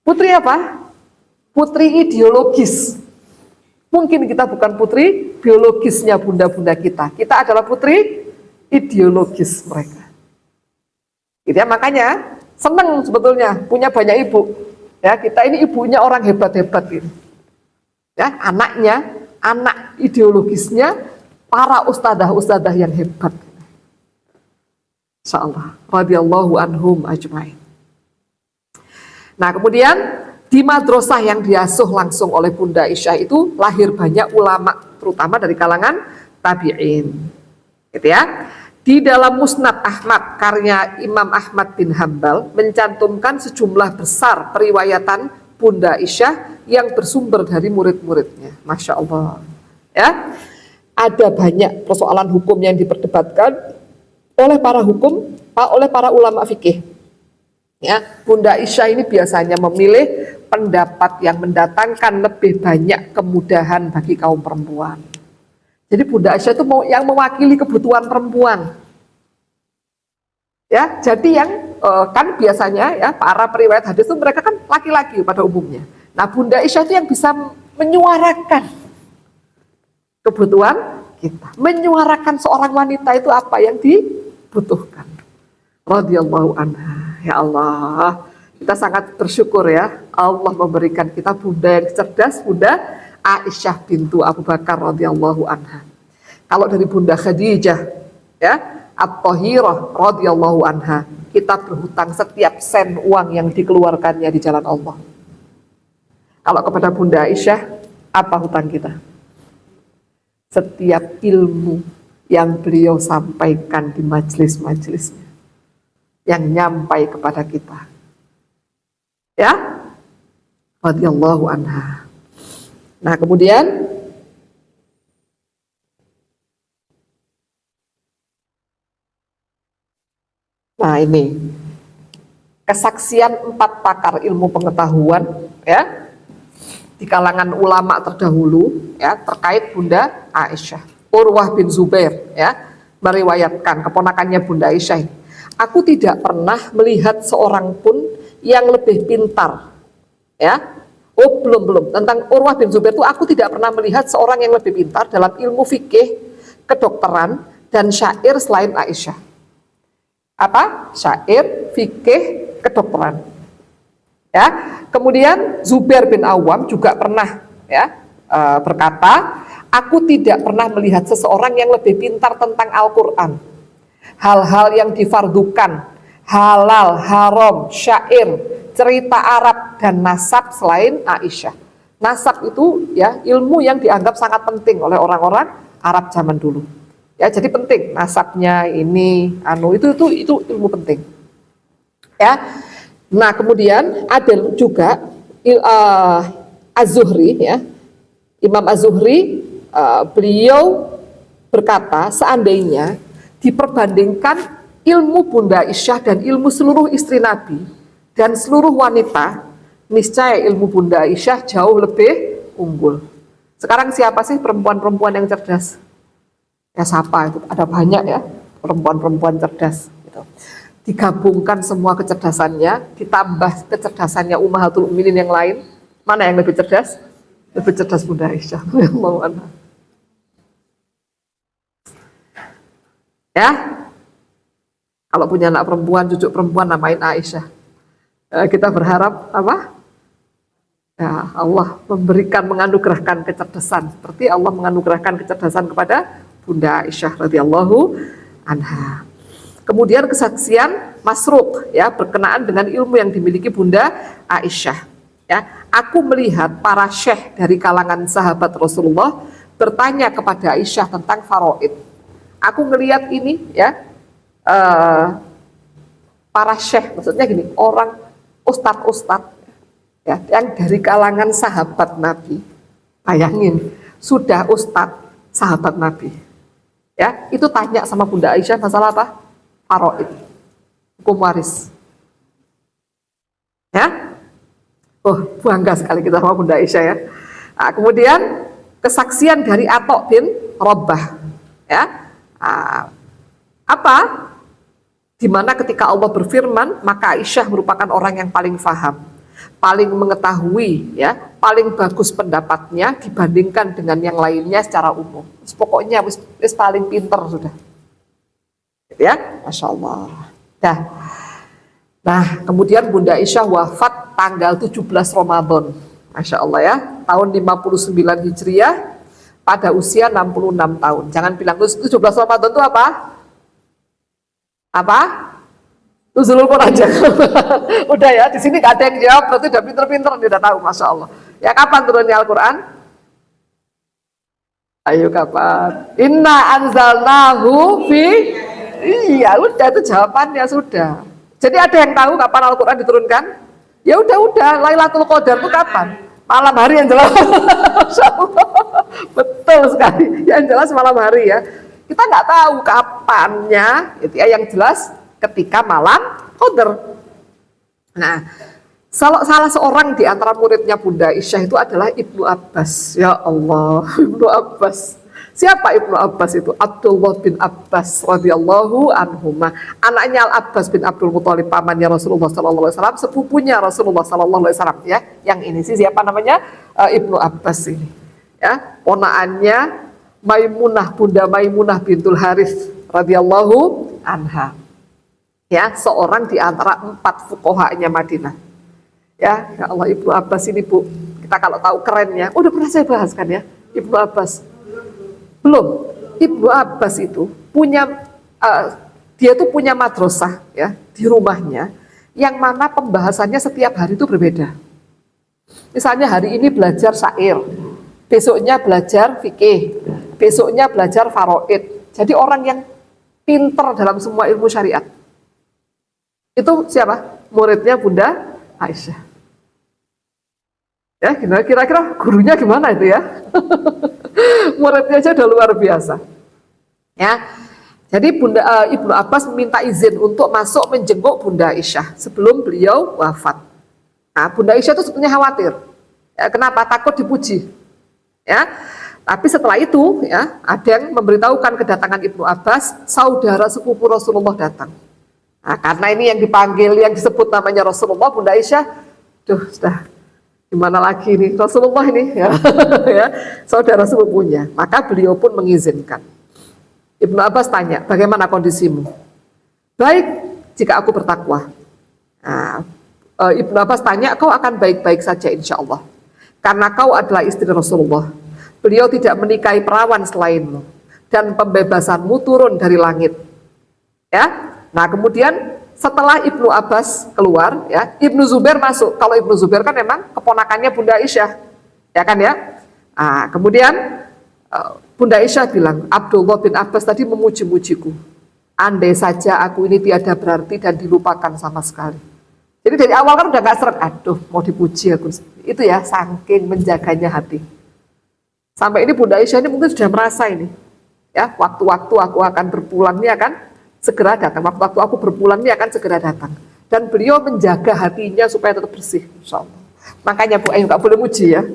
Putri apa? Putri ideologis. Mungkin kita bukan putri biologisnya bunda-bunda kita. Kita adalah putri ideologis mereka. Gitu ya, makanya seneng sebetulnya punya banyak ibu. Ya, kita ini ibunya orang hebat-hebat gitu. Ya, anaknya, anak ideologisnya para ustadzah-ustadzah yang hebat. Insyaallah radhiyallahu anhum ajmain. Nah, kemudian di madrasah yang diasuh langsung oleh Bunda Aisyah itu lahir banyak ulama, terutama dari kalangan tabi'in. Gitu ya. Di dalam Musnad Ahmad karya Imam Ahmad bin Hambal mencantumkan sejumlah besar periwayatan Bunda Aisyah yang bersumber dari murid-muridnya. Masya Allah. Ya. Ada banyak persoalan hukum yang diperdebatkan oleh para ulama fikih. Ya, Bunda Aisyah ini biasanya memilih pendapat yang mendatangkan lebih banyak kemudahan bagi kaum perempuan. Jadi Bunda Aisyah itu yang mewakili kebutuhan perempuan. Ya, jadi yang kan biasanya ya para periwayat hadis itu mereka kan laki-laki pada umumnya. Nah, Bunda Aisyah itu yang bisa menyuarakan kebutuhan kita, menyuarakan seorang wanita itu apa yang dibutuhkan. Radhiyallahu anha. Ya Allah, kita sangat bersyukur ya Allah memberikan kita bunda yang cerdas, Bunda Aisyah bintu Abu Bakar radhiyallahu anha. Kalau dari Bunda Khadijah ya At-Thahirah radhiyallahu anha, kita berhutang setiap sen uang yang dikeluarkannya di jalan Allah. Kalau kepada Bunda Aisyah, apa hutang kita? Setiap ilmu yang beliau sampaikan di majelis-majelisnya, yang nyampai kepada kita. Ya, radhiyallahu anha. Nah, kemudian ini kesaksian 4 pakar ilmu pengetahuan ya di kalangan ulama terdahulu ya terkait Bunda Aisyah. Urwah bin Zubair ya meriwayatkan keponakannya Bunda Aisyah ini, aku tidak pernah melihat seorang pun yang lebih pintar ya Oh, belum. Tentang Urwah bin Zubair itu aku tidak pernah melihat seorang yang lebih pintar dalam ilmu fikih, kedokteran, dan syair selain Aisyah. Apa? Syair, fikih, kedokteran. Ya. Kemudian Zubair bin Awam juga pernah ya berkata, aku tidak pernah melihat seseorang yang lebih pintar tentang Al-Quran. Hal-hal yang difardukan, halal, haram, syair, cerita Arab, dan nasab selain Aisyah. Nasab itu ya ilmu yang dianggap sangat penting oleh orang-orang Arab zaman dulu. Ya, jadi penting nasabnya ini, itu ilmu penting. Ya. Nah, kemudian ada juga Az-Zuhri ya. Imam Az-Zuhri beliau berkata, seandainya diperbandingkan ilmu Bunda Aisyah dan ilmu seluruh istri Nabi dan seluruh wanita, niscaya ilmu Bunda Aisyah jauh lebih unggul. Sekarang siapa sih perempuan-perempuan yang cerdas? Ya siapa itu? Ada banyak ya perempuan-perempuan cerdas. Gitu. Digabungkan semua kecerdasannya, ditambah kecerdasannya Ummahatul Mukminin yang lain, mana yang lebih cerdas? Lebih cerdas Bunda Aisyah. Ya, kalau punya anak perempuan, cucu perempuan namain Aisyah. Kita berharap apa? Ya, Allah memberikan, menganugerahkan kecerdasan seperti Allah menganugerahkan kecerdasan kepada Bunda Aisyah radhiyallahu anha. Kemudian kesaksian Masruq ya berkenaan dengan ilmu yang dimiliki Bunda Aisyah. Ya, aku melihat para syekh dari kalangan sahabat Rasulullah bertanya kepada Aisyah tentang faraid. Aku ngelihat ini ya para syekh, maksudnya gini, orang ustadz-ustadz ya, yang dari kalangan sahabat Nabi. Bayangin, sudah ustadz sahabat Nabi. Ya, itu tanya sama Bunda Aisyah masalah apa? Faraid, hukum waris. Ya, oh bangga sekali kita sama Bunda Aisyah ya. Nah, kemudian kesaksian dari Atok bin Rabbah, ya, apa? Dimana ketika Allah berfirman, maka Aisyah merupakan orang yang paling faham, paling mengetahui, ya, paling bagus pendapatnya dibandingkan dengan yang lainnya secara umum. Pokoknya wis paling pinter sudah. Ya, Masya Allah. Nah, kemudian Bunda Aisyah wafat tanggal 17 Ramadan. Masya Allah ya, tahun 59 Hijriah pada usia 66 tahun. Jangan bilang 17 Ramadan itu apa? Apa? Nuzulul Quran aja. Udah ya, di sini gak ada yang jawab, berarti udah pinter-pinter, udah tahu, Masya Allah. Ya, kapan turunnya Al-Quran? Ayo kapan? Inna anzalnahu fi. Iya, udah itu jawabannya sudah. Jadi ada yang tahu kapan Al-Quran diturunkan? Ya udah, Lailatul Qadar itu kapan? Malam hari yang jelas. Masya Allah. Betul sekali. Yang jelas malam hari ya. Kita nggak tahu kapannya, itu ya, yang jelas ketika malam Qadar. Nah, salah seorang di antara muridnya Bunda Aisyah itu adalah Ibnu Abbas. Ya Allah, Ibnu Abbas. Siapa Ibnu Abbas itu? Abdullah bin Abbas radhiyallahu anhuma. Anaknya Al Abbas bin Abdul Muthalib, pamannya Rasulullah sallallahu alaihi wasallam, sepupunya Rasulullah sallallahu alaihi wasallam ya. Yang ini sih siapa namanya? Ibnu Abbas ini. Ya, ponaannya Maimunah, Bunda Maimunah bintul Harits radhiyallahu anha. Ya, seorang di antara 4 fuqahanya Madinah. Ya Allah, Ibnu Abbas ini Bu, kita kalau tahu kerennya, udah pernah saya bahas kan ya, Ibnu Abbas. Belum, Ibnu Abbas itu punya, dia tuh punya madrasah ya di rumahnya, yang mana pembahasannya setiap hari itu berbeda. Misalnya hari ini belajar syair, besoknya belajar fikih, besoknya belajar faraid. Jadi orang yang pinter dalam semua ilmu syariat. Itu siapa? Muridnya Bunda Aisyah. Ya, kira-kira gurunya gimana itu ya? Muridnya aja udah luar biasa. Ya, jadi Ibnu Abbas meminta izin untuk masuk menjenguk Bunda Aisyah sebelum beliau wafat. Nah, Bunda Aisyah itu sebetulnya khawatir. Ya, kenapa? Takut dipuji. Ya, tapi setelah itu, ya, ada yang memberitahukan kedatangan Ibnu Abbas, saudara sepupu Rasulullah datang. Nah, karena ini yang dipanggil, yang disebut namanya Rasulullah, Bunda Aisyah, sudah Gimana lagi nih Rasulullah ini ya, ya saudara sepupunya. Maka beliau pun mengizinkan. Ibnu Abbas tanya, bagaimana kondisimu? Baik, jika aku bertakwa. Nah, Ibnu Abbas tanya, kau akan baik-baik saja insya Allah. Karena kau adalah istri Rasulullah. Beliau tidak menikahi perawan selainmu. Dan pembebasanmu turun dari langit. Ya, nah kemudian setelah Ibnu Abbas keluar, ya, Ibnu Zubair masuk. Kalau Ibnu Zubair kan memang keponakannya Bunda Aisyah, ya kan ya. Nah, kemudian Bunda Aisyah bilang, Abdullah bin Abbas tadi memuji-mujiku. Andai saja aku ini tiada berarti dan dilupakan sama sekali. Jadi dari awal kan udah gak seret, aduh mau dipuji aku. Itu ya, saking menjaganya hati. Sampai ini Bunda Aisyah ini mungkin sudah merasa ini, ya, waktu-waktu aku akan berpulang ini akan segera datang. Waktu aku berpulang ini akan segera datang. Dan beliau menjaga hatinya supaya tetap bersih, insya Allah. Makanya Bu Ayu nggak boleh muji ya.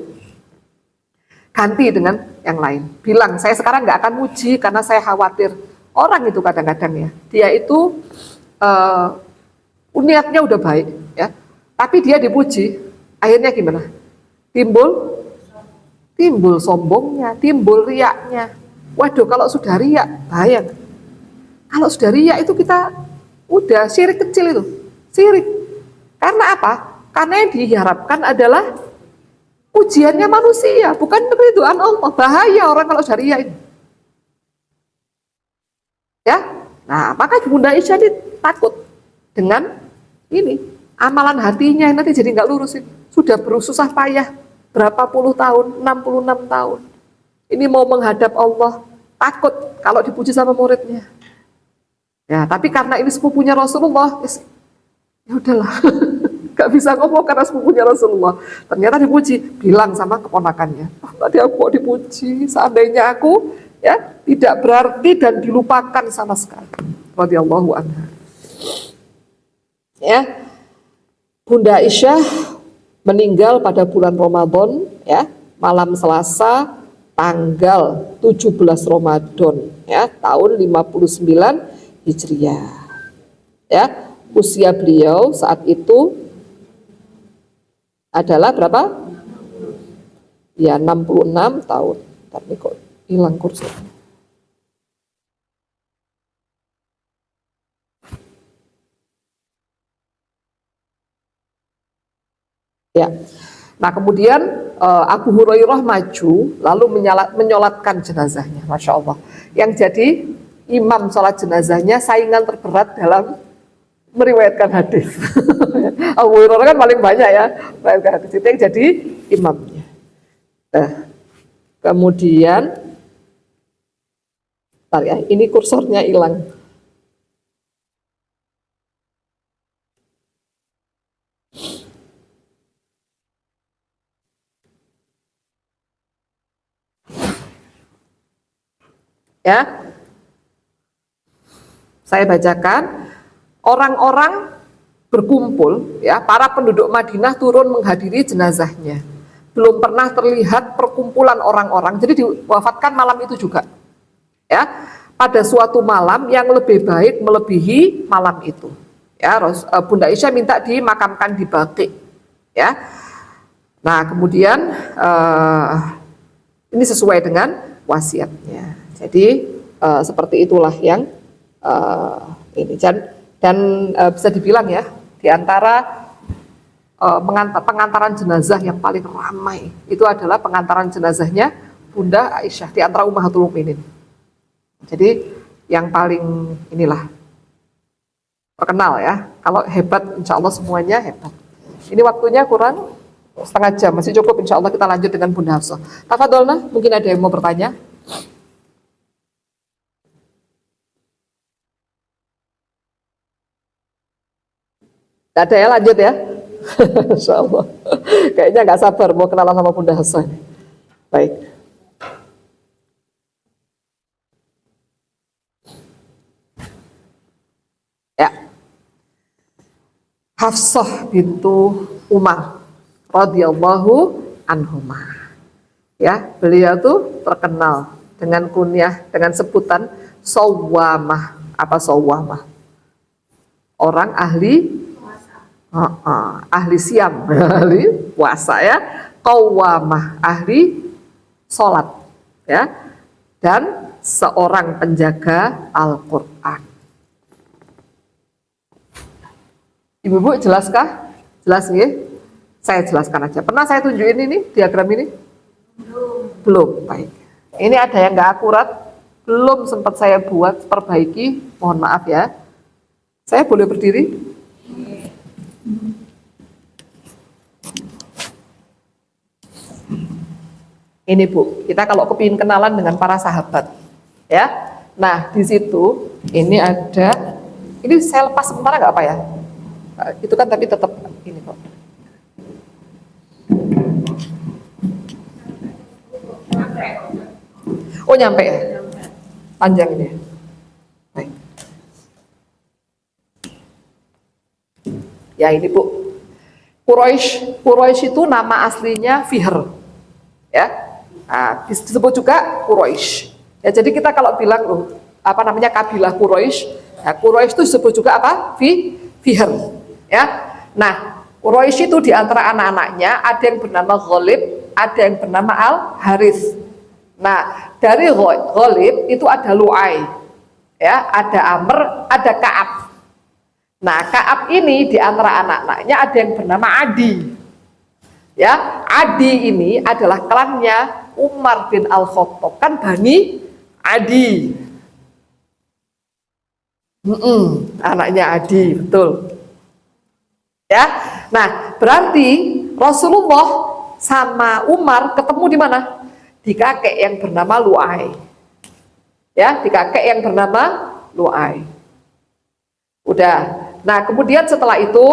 Ganti dengan yang lain. Bilang, saya sekarang nggak akan muji karena saya khawatir. Orang itu kadang-kadang ya, dia itu niatnya udah baik, ya. Tapi dia dipuji, akhirnya gimana? Timbul sombongnya, timbul riaknya. Waduh, kalau sudah riak, bahaya. Kalau sudah riya itu kita udah syirik kecil itu, syirik. Karena apa? Karena yang diharapkan adalah pujiannya manusia, bukan keridhaan Allah. Bahaya orang kalau sudah riya ini. Ya, nah maka Bunda Aisyah ini takut dengan ini amalan hatinya nanti jadi nggak lurus ini. Sudah berususah payah berapa puluh tahun, 66 tahun. Ini mau menghadap Allah, takut kalau dipuji sama muridnya. Ya, tapi karena ini sepupunya Rasulullah, ya udahlah, gak bisa ngomong karena sepupunya Rasulullah. Ternyata dipuji, bilang sama keponakannya, tadi aku mau dipuji, seandainya aku ya tidak berarti dan dilupakan sama sekali. Radhiyallahu anha. Ya, Bunda Aisyah meninggal pada bulan Ramadan, ya, malam Selasa, tanggal 17 Ramadan, ya, tahun 59 Hijriah. Ya, usia beliau saat itu adalah berapa? Ya, 66 tahun. Tapi kok hilang kursinya. Ya. Nah, kemudian Abu Hurairah maju lalu menyolatkan jenazahnya, Masya Allah. Yang jadi imam sholat jenazahnya saingan terberat dalam meriwayatkan hadis. Abu Hurairah kan paling banyak ya meriwayatkan hadis, itu yang jadi imamnya. Nah, kemudian ya, ini kursornya hilang. Ya, saya bacakan. Orang-orang berkumpul, ya, para penduduk Madinah turun menghadiri jenazahnya. Belum pernah terlihat perkumpulan orang-orang. Jadi diwafatkan malam itu juga, ya, pada suatu malam yang lebih baik melebihi malam itu. Ya, Bunda Aisyah minta dimakamkan di Baqi. Ya, nah kemudian ini sesuai dengan wasiatnya. Jadi seperti itulah yang ini dan bisa dibilang ya, di antara pengantaran jenazah yang paling ramai itu adalah pengantaran jenazahnya Bunda Aisyah di antara Ummahatul Mukminin. Jadi yang paling inilah terkenal ya. Kalau hebat, insya Allah semuanya hebat. Ini waktunya kurang setengah jam, masih cukup, insya Allah kita lanjut dengan Bunda Hafsah. Tafadolna, mungkin ada yang mau bertanya? Gak ada ya, lanjut ya. Insya Allah. Kayaknya nggak sabar mau kenalan sama Bunda Hafsah. Baik. Ya. Hafsah bintu Umar radhiyallahu anhumah. Ya, beliau tuh terkenal dengan kunyah, dengan sebutan Sawwamah. Apa Sawwamah? Orang ahli Ahli siam, ahli puasa ya. Qawwamah, ahli sholat ya. Dan seorang penjaga Al-Quran. Ibu-ibu jelaskah? Jelas nih? Saya jelaskan aja. Pernah saya tunjukin ini, diagram ini? Belum. Baik. Ini ada yang nggak akurat, belum sempat saya buat, perbaiki. Mohon maaf ya. Saya boleh berdiri? Ini Bu, kita kalau kepingin kenalan dengan para sahabat, ya. Nah di situ ini ada, ini saya lepas sementara nggak apa ya? Itu kan tapi tetap ini kok. Oh nyampe ya? Panjang ini. Baik. Ya ini Bu, Quraisy itu nama aslinya Fihr, ya. Nah, disebut juga Quraisy. Ya, jadi kita kalau bilang apa namanya kabilah Quraisy, ya, Quraisy itu disebut juga apa? Fihr. Ya. Nah, Quraisy itu di antara anak-anaknya ada yang bernama Ghalib, ada yang bernama Al-Harith. Nah, dari Ghalib itu ada Lu'ay, ya, ada Amr, ada Ka'ab. Nah, Ka'ab ini di antara anak-anaknya ada yang bernama Adi. Ya, Adi ini adalah klannya Umar bin Al-Khattab, kan Bani Adi. Anaknya Adi, betul. Ya, nah berarti Rasulullah sama Umar ketemu di mana? Di kakek yang bernama Lu'ay. Ya, di kakek yang bernama Lu'ay. Udah. Nah, kemudian setelah itu,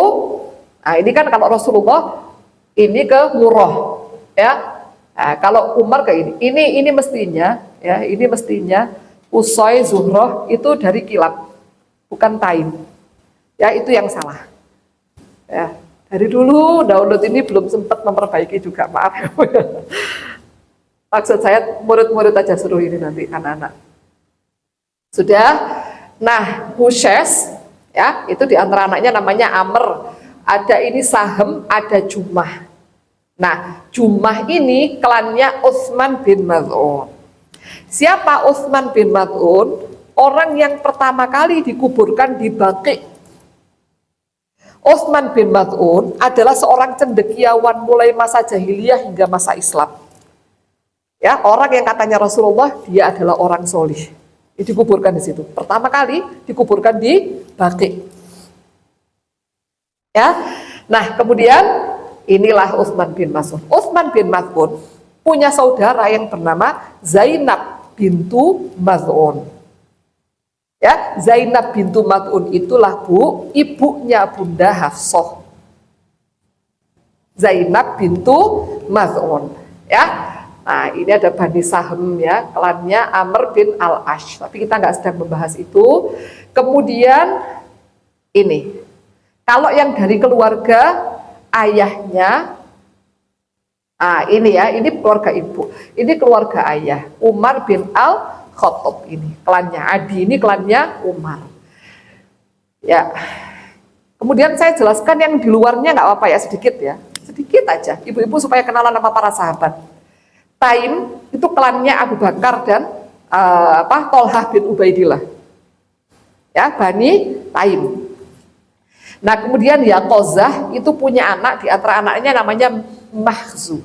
nah ini kan kalau Rasulullah ini ke Murrah, ya. Nah, kalau Umar ke ini mestinya, ya, ini mestinya Usai Zuhroh itu dari Kilab, bukan Taim. Ya, itu yang salah. Ya, dari dulu download ini belum sempat memperbaiki juga, maaf ya. Maksud saya murid-murid aja seru ini nanti anak-anak. Sudah. Nah, Hushes, ya, itu di antara anaknya namanya Amr. Ada ini Sahem, ada Jumah. Nah, Jumah ini klannya Utsman bin Maz'un. Siapa Utsman bin Maz'un? Orang yang pertama kali dikuburkan di Baqi. Utsman bin Maz'un adalah seorang cendekiawan mulai masa jahiliyah hingga masa Islam. Ya, orang yang katanya Rasulullah dia adalah orang solih. Dikuburkan di situ. Pertama kali dikuburkan di Baqi. Ya. Nah, kemudian inilah Utsman bin Maz'un. Utsman bin Maz'un punya saudara yang bernama Zainab bintu Maz'un. Ya, Zainab bintu Maz'un itulah Bu, ibunya Bunda Hafsah. Zainab bintu Maz'un. Ya. Nah, ini ada Bani Sahm ya, klannya Amr bin Al-Ash. Tapi kita nggak sedang membahas itu. Kemudian ini, kalau yang dari keluarga ayahnya, ini ya, ini keluarga ibu, ini keluarga ayah, Umar bin Al-Khattab ini, klannya Adi, ini klannya Umar. Ya, kemudian saya jelaskan yang di luarnya nggak apa-apa ya, sedikit aja, ibu-ibu supaya kenalan sama para sahabat. Taim itu klannya Abu Bakar dan Tolhah bin Ubaidillah. Ya, Bani Taim. Nah, kemudian Yaqozah itu punya anak, di antara anaknya namanya Mahzu.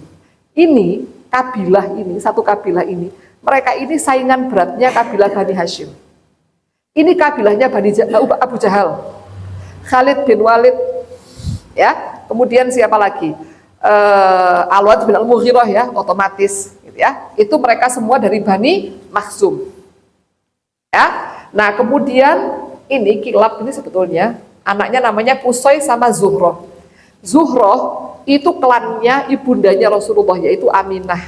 Ini kabilah ini, satu kabilah ini, mereka ini saingan beratnya kabilah Bani Hashim. Ini kabilahnya Abu Jahal, Khalid bin Walid, ya. Kemudian siapa lagi? Al-Walid bin Al-Mughirah ya, otomatis gitu ya. Itu mereka semua dari Bani Makhzum. Ya. Nah, kemudian ini Kilab ini sebetulnya anaknya namanya Qusay sama Zuhroh. Zuhroh itu klannya ibundanya Rasulullah, yaitu Aminah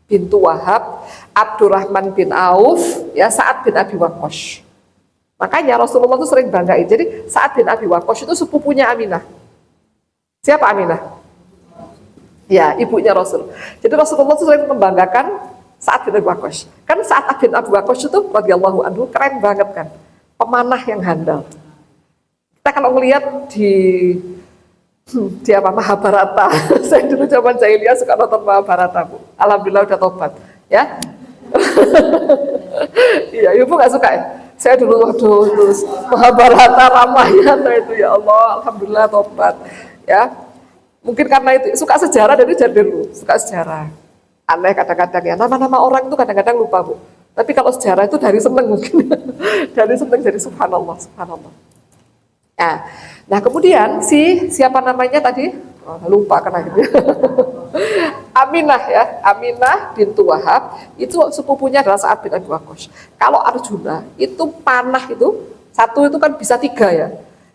bintu Wahab, Abdurrahman bin Auf, ya, Sa'ad bin Abi Waqqash. Makanya Rasulullah itu sering banggain. Jadi Sa'ad bin Abi Waqqash itu sepupunya Aminah. Siapa Aminah? Ya, ibunya Rasul. Jadi Rasulullah itu sering membanggakan Sa'ad bin Abi Waqqash. Kan Sa'ad bin Abi Waqqash itu radhiyallahu anhu keren banget kan. Pemanah yang handal. Kita kalau melihat di Dia apa Mahabharata. Saya dulu zaman jahiliyah suka nonton Mahabharata, Bu. Alhamdulillah udah tobat, ya. Iya, Ibu nggak suka ya? Saya dulu waktu lulus Mahabharata, Ramayana itu ya Allah, alhamdulillah tobat, ya. Mungkin karena itu suka sejarah dari dulu, suka sejarah. Aneh kadang-kadang ya, nama-nama orang itu kadang-kadang lupa, Bu. Tapi kalau sejarah itu dari seneng mungkin, dari seneng jadi subhanallah, subhanallah. Nah kemudian siapa namanya tadi? Oh, lupa karena gitu. Aminah ya, Aminah bintu Wahab itu sepupunya adalah Sa'ad bin Abi Waqqas. Kalau Arjuna itu panah itu satu itu kan bisa 3 ya.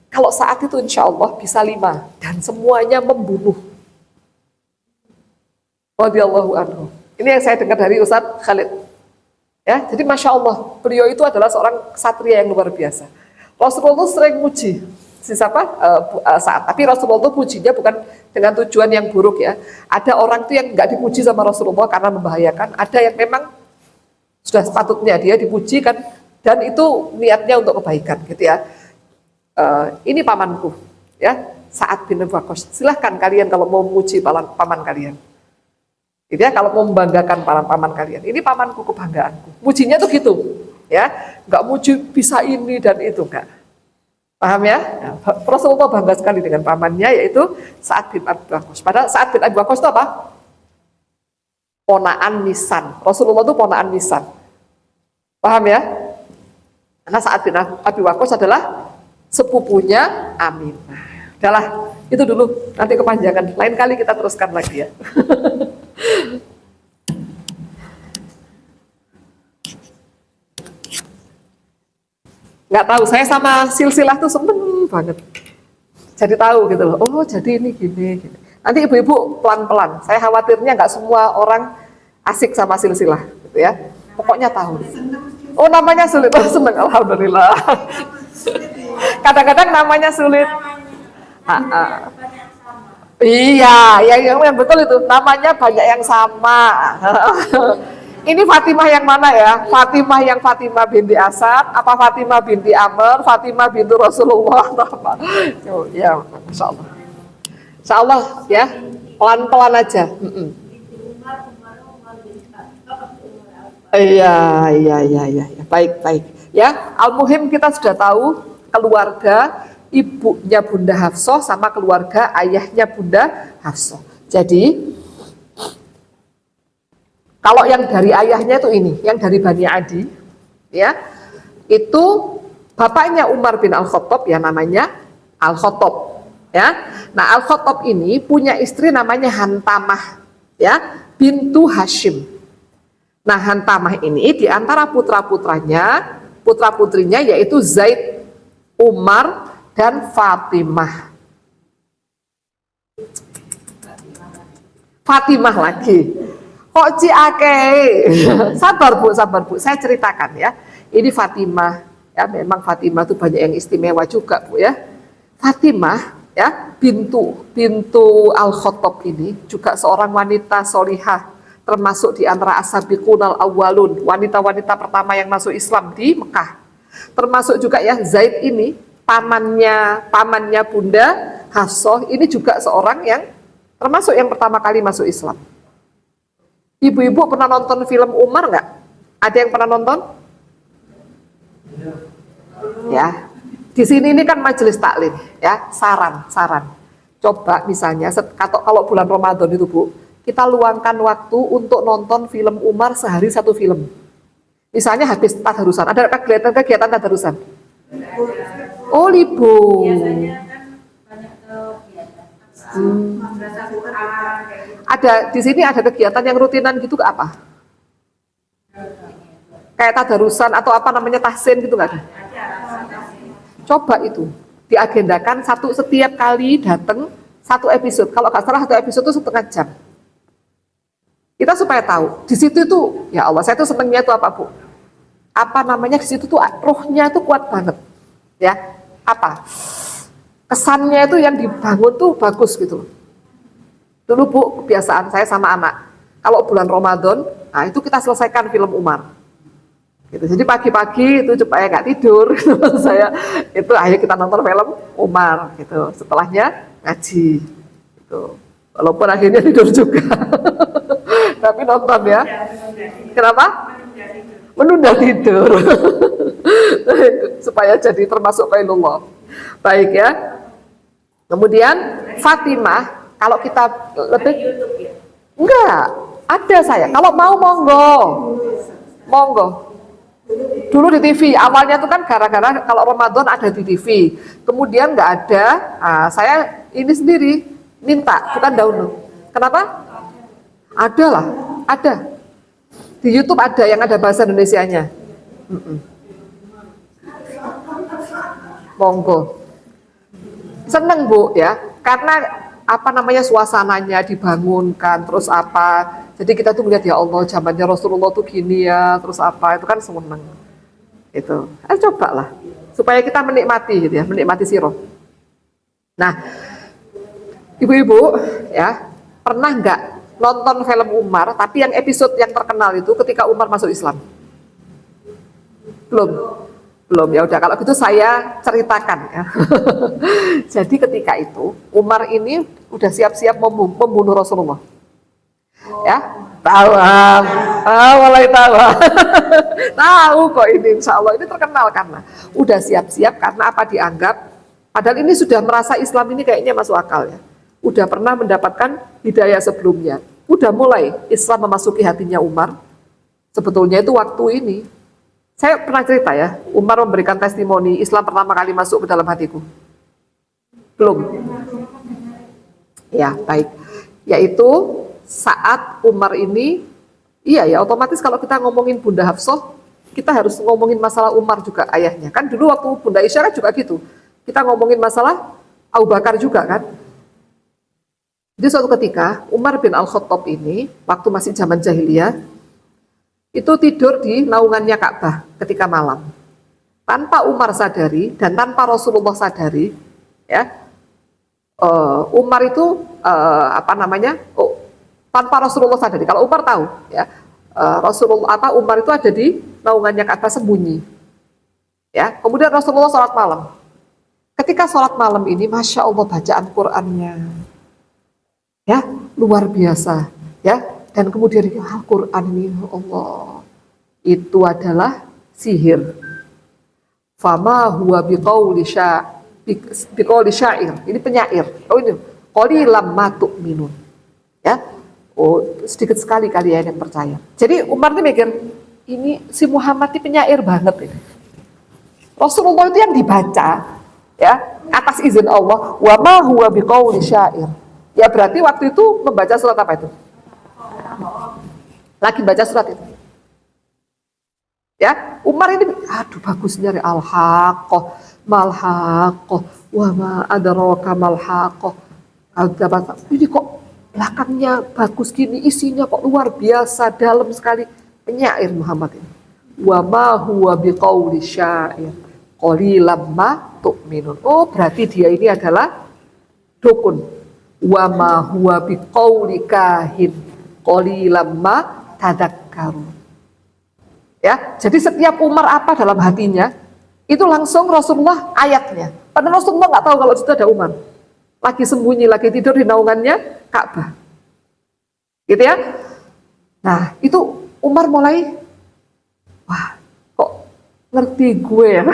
Kalau Sa'ad itu insya Allah bisa 5 dan semuanya membunuh. Radhiyallahu anhu. Ini yang saya dengar dari Ustadz Khalid. Ya, jadi masya Allah beliau itu adalah seorang ksatria yang luar biasa. Rasulullah sering muji siapa Sa'ad, tapi Rasulullah pujinya bukan dengan tujuan yang buruk ya. Ada orang tuh yang nggak dipuji sama Rasulullah karena membahayakan, ada yang memang sudah sepatutnya dia dipuji kan, dan itu niatnya untuk kebaikan gitu ya. Ini pamanku ya, Sa'ad bin Abi Waqqas. Silahkan kalian kalau mau memuji paman kalian, gitu ya, kalau mau membanggakan paman kalian, ini pamanku, kebanggaanku. Mujinya tuh gitu ya, nggak muji bisa ini dan itu, enggak. Paham ya? Rasulullah bangga sekali dengan pamannya, yaitu Sa'ad bin Abi Waqqas. Padahal Sa'ad bin Abi Waqqas itu apa? Ponaan Misan. Rasulullah itu ponaan Misan. Paham ya? Karena Sa'ad bin Abi Waqqas adalah sepupunya Aminah. Udahlah, itu dulu. Nanti kepanjangan. Lain kali kita teruskan lagi ya. Nggak tahu, saya sama silsilah tuh seneng banget. Jadi tahu gitu loh, oh jadi ini gini. Nanti ibu-ibu pelan-pelan, saya khawatirnya nggak semua orang asik sama silsilah gitu ya. Pokoknya tahu. Oh namanya sulit, oh seneng, alhamdulillah. Kadang-kadang namanya sulit. Iya, yang betul itu, namanya banyak yang sama. Ini Fatimah yang mana ya? Fatimah yang Fatimah binti Asad, apa Fatimah binti Amr, Fatimah binti Rasulullah, atau apa? Ya, Masya Allah. Insya Allah ya, pelan-pelan aja. Iya. Baik. Ya, al-muhim kita sudah tahu keluarga ibunya Bunda Hafsah sama keluarga ayahnya Bunda Hafsah. Jadi kalau yang dari ayahnya itu ini, yang dari Bani Adi, ya, itu bapaknya Umar bin Al-Khattab ya namanya Al-Khattab, ya. Nah Al-Khattab ini punya istri namanya Hantamah, ya, bintu Hashim. Nah Hantamah ini diantara putra-putrinya yaitu Zaid, Umar, dan Fatimah. Fatimah lagi. Kok ciake? Sabar bu, saya ceritakan ya. Ini Fatimah, ya memang Fatimah itu banyak yang istimewa juga bu ya. Fatimah ya bintu Al-Khattab ini juga seorang wanita solihah, termasuk di antara as-sabiqunal awwalun, wanita-wanita pertama yang masuk Islam di Mekah. Termasuk juga ya Zaid ini pamannya Bunda Hafsah ini juga seorang yang termasuk yang pertama kali masuk Islam. Ibu-ibu pernah nonton film Umar nggak? Ada yang pernah nonton? Ya, di sini ini kan majelis taklim, ya saran. Coba misalnya, kalau bulan Ramadan itu bu, kita luangkan waktu untuk nonton film Umar sehari 1 film. Misalnya habis tadarusan, ada kegiatan tadarusan. Oh libur. Ada di sini ada kegiatan yang rutinan gitu ke apa? Kayak tadarusan atau apa namanya tahsin gitu nggak ada? Coba itu diagendakan setiap kali datang 1 episode. Kalau nggak salah 1 episode itu 1/2 jam. Kita supaya tahu di situ itu ya Allah, saya tuh senengnya itu apa bu? Apa namanya di situ tuh rohnya tuh kuat banget, ya apa? Kesannya itu yang dibangun tuh bagus gitu. Dulu bu, kebiasaan saya sama anak, kalau bulan Ramadan, nah itu kita selesaikan film Umar. Gitu. Jadi pagi-pagi itu supaya nggak tidur, gitu, saya itu akhirnya kita nonton film Umar. Gitu. Setelahnya ngaji. Gitu. Walaupun akhirnya tidur juga. Tapi nonton ya. Kenapa? Menunda tidur. Supaya jadi termasuk qailullah. Baik ya. Kemudian Fatimah, kalau kita lebih enggak, ada saya. Kalau mau monggo. Monggo. Dulu di TV, awalnya itu kan gara-gara kalau Ramadan ada di TV. Kemudian nggak ada, saya ini sendiri minta, bukan download. Kenapa? Ada lah, ada. Di YouTube ada yang ada bahasa Indonesianya. Monggo. Seneng Bu ya, karena apa namanya suasananya dibangunkan, terus apa. Jadi kita tuh melihat ya Allah zamannya Rasulullah tuh gini ya, terus apa itu kan seneng. Itu, cobalah supaya kita menikmati gitu ya, menikmati siroh. Nah, ibu-ibu ya pernah nggak nonton film Umar, tapi yang episode yang terkenal itu ketika Umar masuk Islam? Belum ya udah kalau gitu saya ceritakan ya. Jadi ketika itu Umar ini udah siap-siap membunuh Rasulullah. Ya, tahu, mulai tahu. Tahu kok ini, insya Allah ini terkenal karena udah siap-siap karena apa dianggap. Padahal ini sudah merasa Islam ini kayaknya masuk akal ya. Udah pernah mendapatkan hidayah sebelumnya. Udah mulai Islam memasuki hatinya Umar. Sebetulnya itu waktu ini. Saya pernah cerita ya, Umar memberikan testimoni Islam pertama kali masuk ke dalam hatiku. Belum. Ya, baik. Yaitu saat Umar ini, iya ya otomatis kalau kita ngomongin Bunda Hafsah, kita harus ngomongin masalah Umar juga ayahnya. Kan dulu waktu Bunda Aisyah kan juga gitu. Kita ngomongin masalah Abu Bakar juga kan. Jadi suatu ketika Umar bin Al-Khattab ini, waktu masih zaman jahiliyah, itu tidur di naungannya Ka'bah ketika malam. Tanpa Umar sadari dan tanpa Rasulullah sadari, ya, Umar itu tanpa Rasulullah sadari. Kalau Umar tahu, ya, Umar itu ada di naungannya Ka'bah sembunyi. Ya, kemudian Rasulullah sholat malam. Ketika sholat malam ini, masya Allah bacaan Qur'annya, ya luar biasa, ya. Dan kemudian Al-Quran ini, Allah, itu adalah sihir. Fama huwa biqauli syair. Ini penyair. Oh ini, qalilam ma tu'minun. Ya. Oh, sedikit sekali kalian yang percaya. Jadi Umar ini mikir, ini si Muhammad ini penyair banget ini. Rasulullah itu yang dibaca, ya, atas izin Allah, wa ma huwa biqauli syair. Ya berarti waktu itu membaca surat apa itu? Lagi baca surat itu. Ya, Umar ini aduh bagusnya al-haqqah mal-haqqah wa ma adraka mal-haqqah. Ini kok belakangnya bagus gini, isinya kok luar biasa, dalam sekali. Penyair Muhammad ini. Wa ma huwa biqauli syair qalilam ma tu'minun. Oh, berarti dia ini adalah dukun. Wa ma huwa biqauli kahin qalilam ma tadakkaru. Ya, jadi setiap Umar apa dalam hatinya, itu langsung Rasulullah ayatnya. Padahal Rasulullah nggak tahu kalau itu ada Umar. Lagi sembunyi, lagi tidur di naungannya Ka'bah. Gitu ya. Nah, itu Umar mulai, wah, kok ngerti gue ya.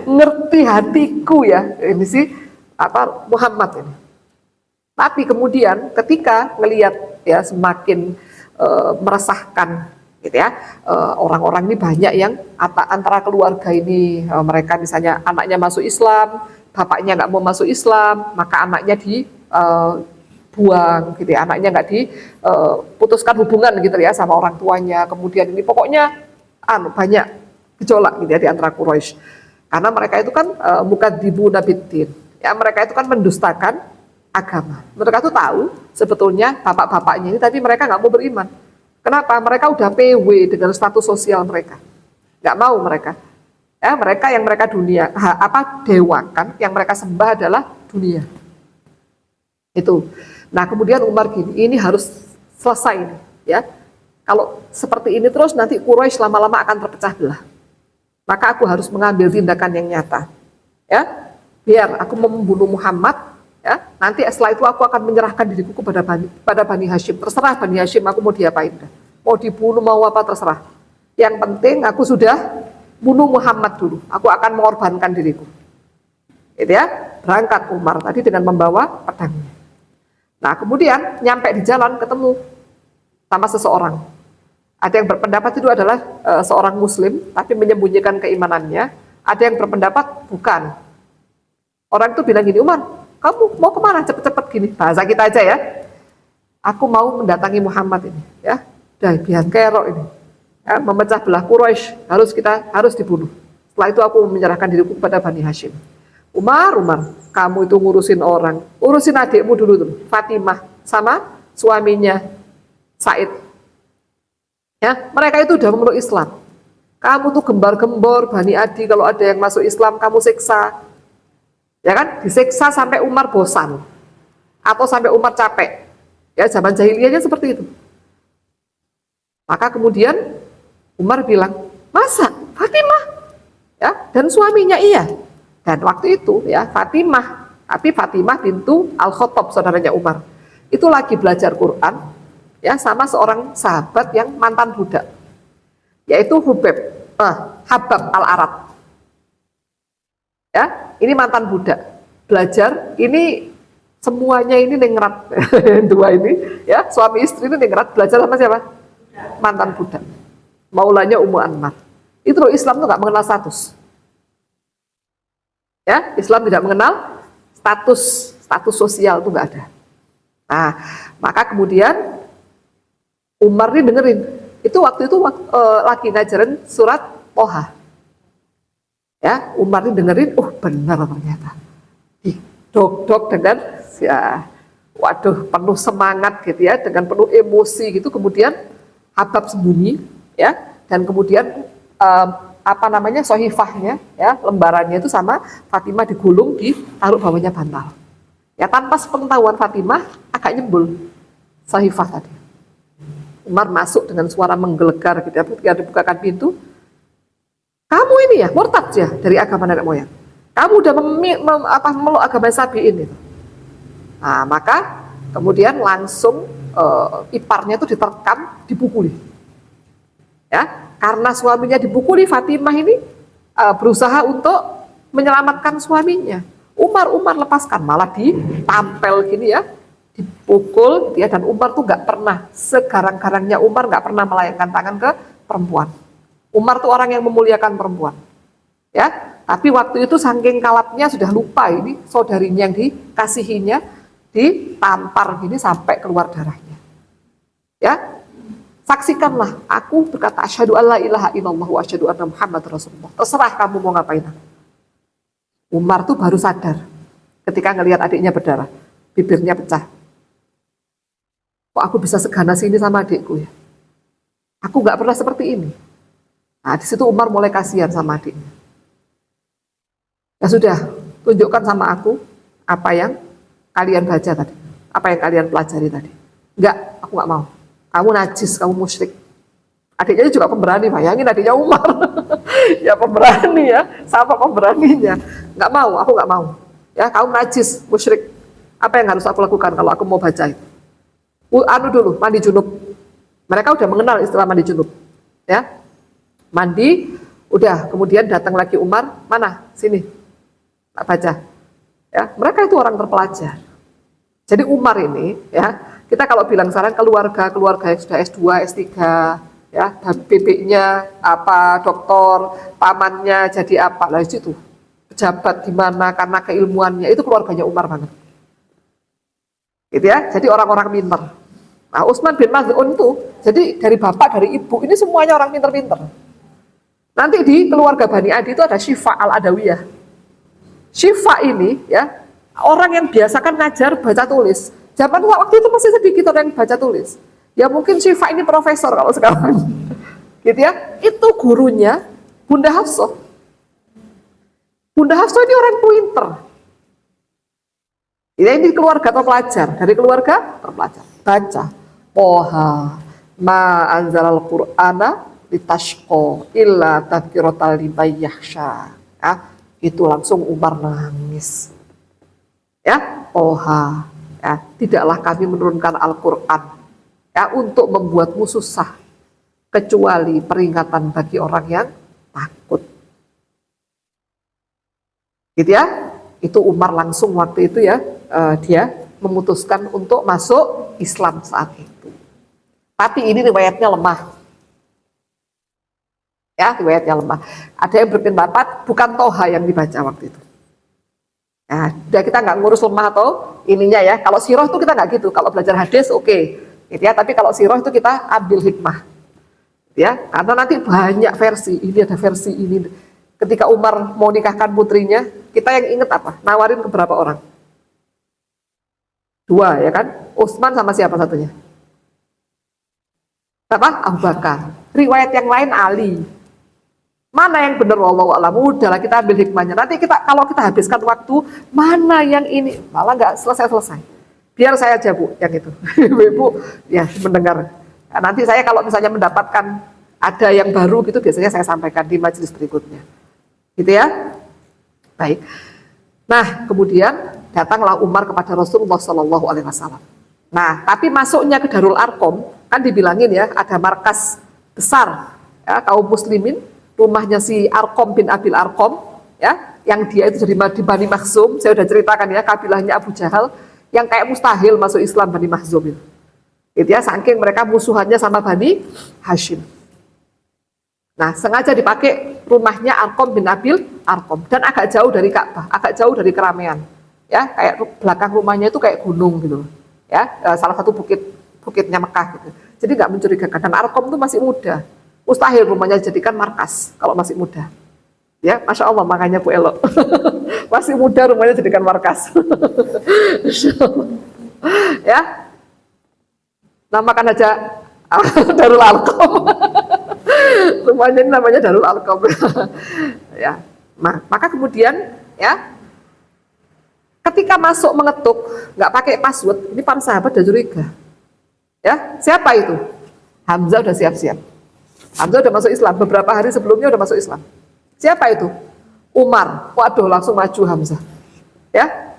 Ngerti hatiku ya. Ini sih Muhammad ini. Tapi kemudian ketika ngelihat ya semakin meresahkan gitu ya, orang-orang ini banyak yang antara keluarga ini, mereka misalnya anaknya masuk Islam, bapaknya nggak mau masuk Islam, maka anaknya dibuang gitu ya, anaknya nggak diputuskan hubungan gitu ya sama orang tuanya. Kemudian ini pokoknya banyak gejolak gitu ya di antara Quraisy, karena mereka itu kan mukadzibuna biddin, ya mereka itu kan mendustakan agama. Mereka tuh tahu sebetulnya bapak-bapaknya ini, tapi mereka nggak mau beriman. Kenapa? Mereka udah PW dengan status sosial mereka, nggak mau mereka. Ya, mereka yang mereka dewakan, yang mereka sembah adalah dunia. Itu. Nah kemudian Umar gini, ini harus selesai nih, ya. Kalau seperti ini terus nanti Quraisy lama-lama akan terpecah belah. Maka aku harus mengambil tindakan yang nyata, ya. Biar aku membunuh Muhammad, Ya, nanti setelah itu aku akan menyerahkan diriku pada Bani Hashim. Terserah Bani Hashim, aku mau diapain. Mau dibunuh, mau apa, terserah. Yang penting aku sudah bunuh Muhammad dulu. Aku akan mengorbankan diriku. Itu ya, berangkat Umar tadi dengan membawa pedangnya. Nah, kemudian nyampe di jalan ketemu sama seseorang. Ada yang berpendapat itu adalah seorang muslim, tapi menyembunyikan keimanannya. Ada yang berpendapat bukan. Orang itu bilang gini, Umar, kamu mau kemana cepet-cepet gini? Bahasa kita aja ya. Aku mau mendatangi Muhammad ini, ya. Dan biar kerok ini, ya, memecah belah Quraisy, harus dibunuh. Setelah itu aku menyerahkan diriku kepada Bani Hashim. Umar, kamu itu ngurusin orang, urusin adikmu dulu tuh, Fatimah sama suaminya Said. Ya, mereka itu udah memeluk Islam. Kamu tuh gembar-gembor Bani Adi, kalau ada yang masuk Islam kamu siksa. Ya kan? Disiksa sampai Umar bosan atau sampai Umar capek. Ya, zaman jahiliyahnya seperti itu. Maka kemudian Umar bilang, "Masa Fatimah?" Ya, dan suaminya iya. Dan waktu itu ya Fatimah, tapi Fatimah bintu Al-Khattab, saudaranya Umar. Itu lagi belajar Quran ya sama seorang sahabat yang mantan budak. Yaitu Habab Al-Arab. Ya, ini mantan budak. Belajar, ini semuanya ini ningrat. Dua ini ya, suami istri ini ningrat, belajar sama siapa? Mantan budak. Maulanya Ummu Anmar. Itu loh, Islam tuh nggak mengenal status. Ya, Islam tidak mengenal status sosial, itu nggak ada. Nah, maka kemudian Umar ini dengerin. Itu waktu itu lagi ngajarin surat Toha. Ya, Umar ini dengerin, benar ternyata. Dok dengan ya, waduh, penuh semangat gitu ya, dengan penuh emosi gitu. Kemudian Habab sembunyi, ya, dan kemudian sohifahnya, ya, lembarannya itu sama Fatimah digulung, ditaruh bawahnya bantal. Ya, tanpa sepengetahuan Fatimah agak nyembul sohifah tadi. Umar masuk dengan suara menggelegar gitu ya, ketika dibukakan pintu. Kamu ini ya murtad ya dari agama nenek moyang. Kamu udah memeluk agama Sabi'in itu. Nah, maka kemudian langsung iparnya itu diterkam, dipukuli. Ya, karena suaminya dipukuli, Fatimah ini berusaha untuk menyelamatkan suaminya. Umar lepaskan, malah ditampel gini ya, dipukul dia, dan Umar tuh nggak pernah, segarang-garangnya Umar nggak pernah melayangkan tangan ke perempuan. Umar tuh orang yang memuliakan perempuan, ya. Tapi waktu itu saking kalapnya sudah lupa ini saudarinya yang dikasihinya ditampar gini sampai keluar darahnya. Ya, saksikanlah aku berkata asyhadu alla ilaha illallah wa asyhadu anna Muhammad Rasulullah. Terserah kamu mau ngapain. Umar tuh baru sadar ketika ngelihat adiknya berdarah, bibirnya pecah. Kok aku bisa seganas ini sama adikku ya? Aku nggak pernah seperti ini. Nah, di situ Umar mulai kasihan sama adiknya. Ya sudah, tunjukkan sama aku apa yang kalian baca tadi, apa yang kalian pelajari tadi. Enggak, aku nggak mau. Kamu najis, kamu musyrik. Adiknya juga pemberani, bayangin adiknya Umar. Ya pemberani ya, sama pemberaninya. Nggak mau, aku nggak mau. Ya, kamu najis, musyrik. Apa yang harus aku lakukan kalau aku mau baca itu? Dulu, mandi junub. Mereka udah mengenal istilah mandi junub. Ya, mandi, udah, kemudian datang lagi Umar, mana? Sini, tak baca. Ya, mereka itu orang terpelajar. Jadi Umar ini, ya, kita kalau bilang sekarang keluarga yang sudah S2, S3, ya, bebeknya apa, doktor, pamannya jadi apa, lah itu pejabat di mana karena keilmuannya, itu keluarganya Umar banget. Gitu ya, jadi orang-orang pinter. Nah, Utsman bin Maz'un itu, jadi dari bapak, dari ibu, ini semuanya orang pinter-pinter. Nanti di keluarga Bani Adi itu ada Syifa Al-Adawiyah. Syifa ini ya, orang yang biasa kan ngajar baca tulis. Zaman waktu itu masih sedikit orang yang baca tulis. Ya mungkin Syifa ini profesor kalau sekarang. Gitu ya. Itu gurunya Bunda Hafsah. Bunda Hafsah ini orang pinter. Ini keluarga terpelajar, dari keluarga terpelajar. Baca. Toha ma anzalal Qur'ana litashqa illa tadhkiratal liman yakhsha. Ya, itu langsung Umar nangis. Ya, Toha. Ya, tidaklah kami menurunkan Al-Quran ya untuk membuatmu susah, kecuali peringatan bagi orang yang takut. Gitu ya. Itu Umar langsung waktu itu ya, dia memutuskan untuk masuk Islam saat itu. Tapi ini riwayatnya lemah. Ya, riwayatnya lemah. Ada yang berpendapat bukan Toha yang dibaca waktu itu. Nah, kita nggak ngurus lemah atau ininya ya. Kalau sirah itu kita nggak gitu. Kalau belajar hadis oke, gitu ya. Tapi kalau sirah itu kita ambil hikmah, gitu ya. Karena nanti banyak versi. Ini ada versi ini. Ketika Umar mau nikahkan putrinya, kita yang inget apa? Nawarin ke berapa orang? 2 ya kan? Utsman sama siapa satunya? Apa? Abu Bakar. Riwayat yang lain Ali. Mana yang benar wallahu a'lam? Udahlah kita ambil hikmahnya. Nanti kalau kita habiskan waktu, mana yang ini malah nggak selesai. Biar saya aja Bu yang itu. Ibu ya mendengar. Nah, nanti saya kalau misalnya mendapatkan ada yang baru gitu biasanya saya sampaikan di majelis berikutnya. Gitu ya. Baik. Nah, kemudian datanglah Umar kepada Rasulullah Shallallahu alaihi wasallam. Nah, tapi masuknya ke Darul Arqam kan dibilangin ya ada markas besar ya, kaum muslimin. Rumahnya si Arqam bin Abil Arqam ya, yang dia itu dari Bani Makhzum. Saya sudah ceritakan ya, kabilahnya Abu Jahal yang kayak mustahil masuk Islam, Bani Makhzum itu. Gitu ya, saking mereka musuhannya sama Bani Hashim. Nah, sengaja dipakai rumahnya Arqam bin Abil Arqam dan agak jauh dari Ka'bah, agak jauh dari keramaian. Ya, kayak belakang rumahnya itu kayak gunung gitu. Ya, salah satu bukitnya Mekah gitu. Jadi nggak mencurigakan. Dan Arqam itu masih muda. Mustahil rumahnya dijadikan markas kalau masih muda. Ya, Masya Allah makanya Bu Elo. Masih muda rumahnya jadikan markas. Ya, namakan aja Darul Arqam. Rumahnya ini namanya Darul Arqam. Ya, maka kemudian ya, ketika masuk mengetuk nggak pakai password, ini para sahabat udah curiga. Ya, siapa itu? Hamzah udah siap-siap. Hamzah udah masuk Islam, beberapa hari sebelumnya udah masuk Islam. Siapa itu? Umar. Waduh, langsung maju Hamzah. Ya,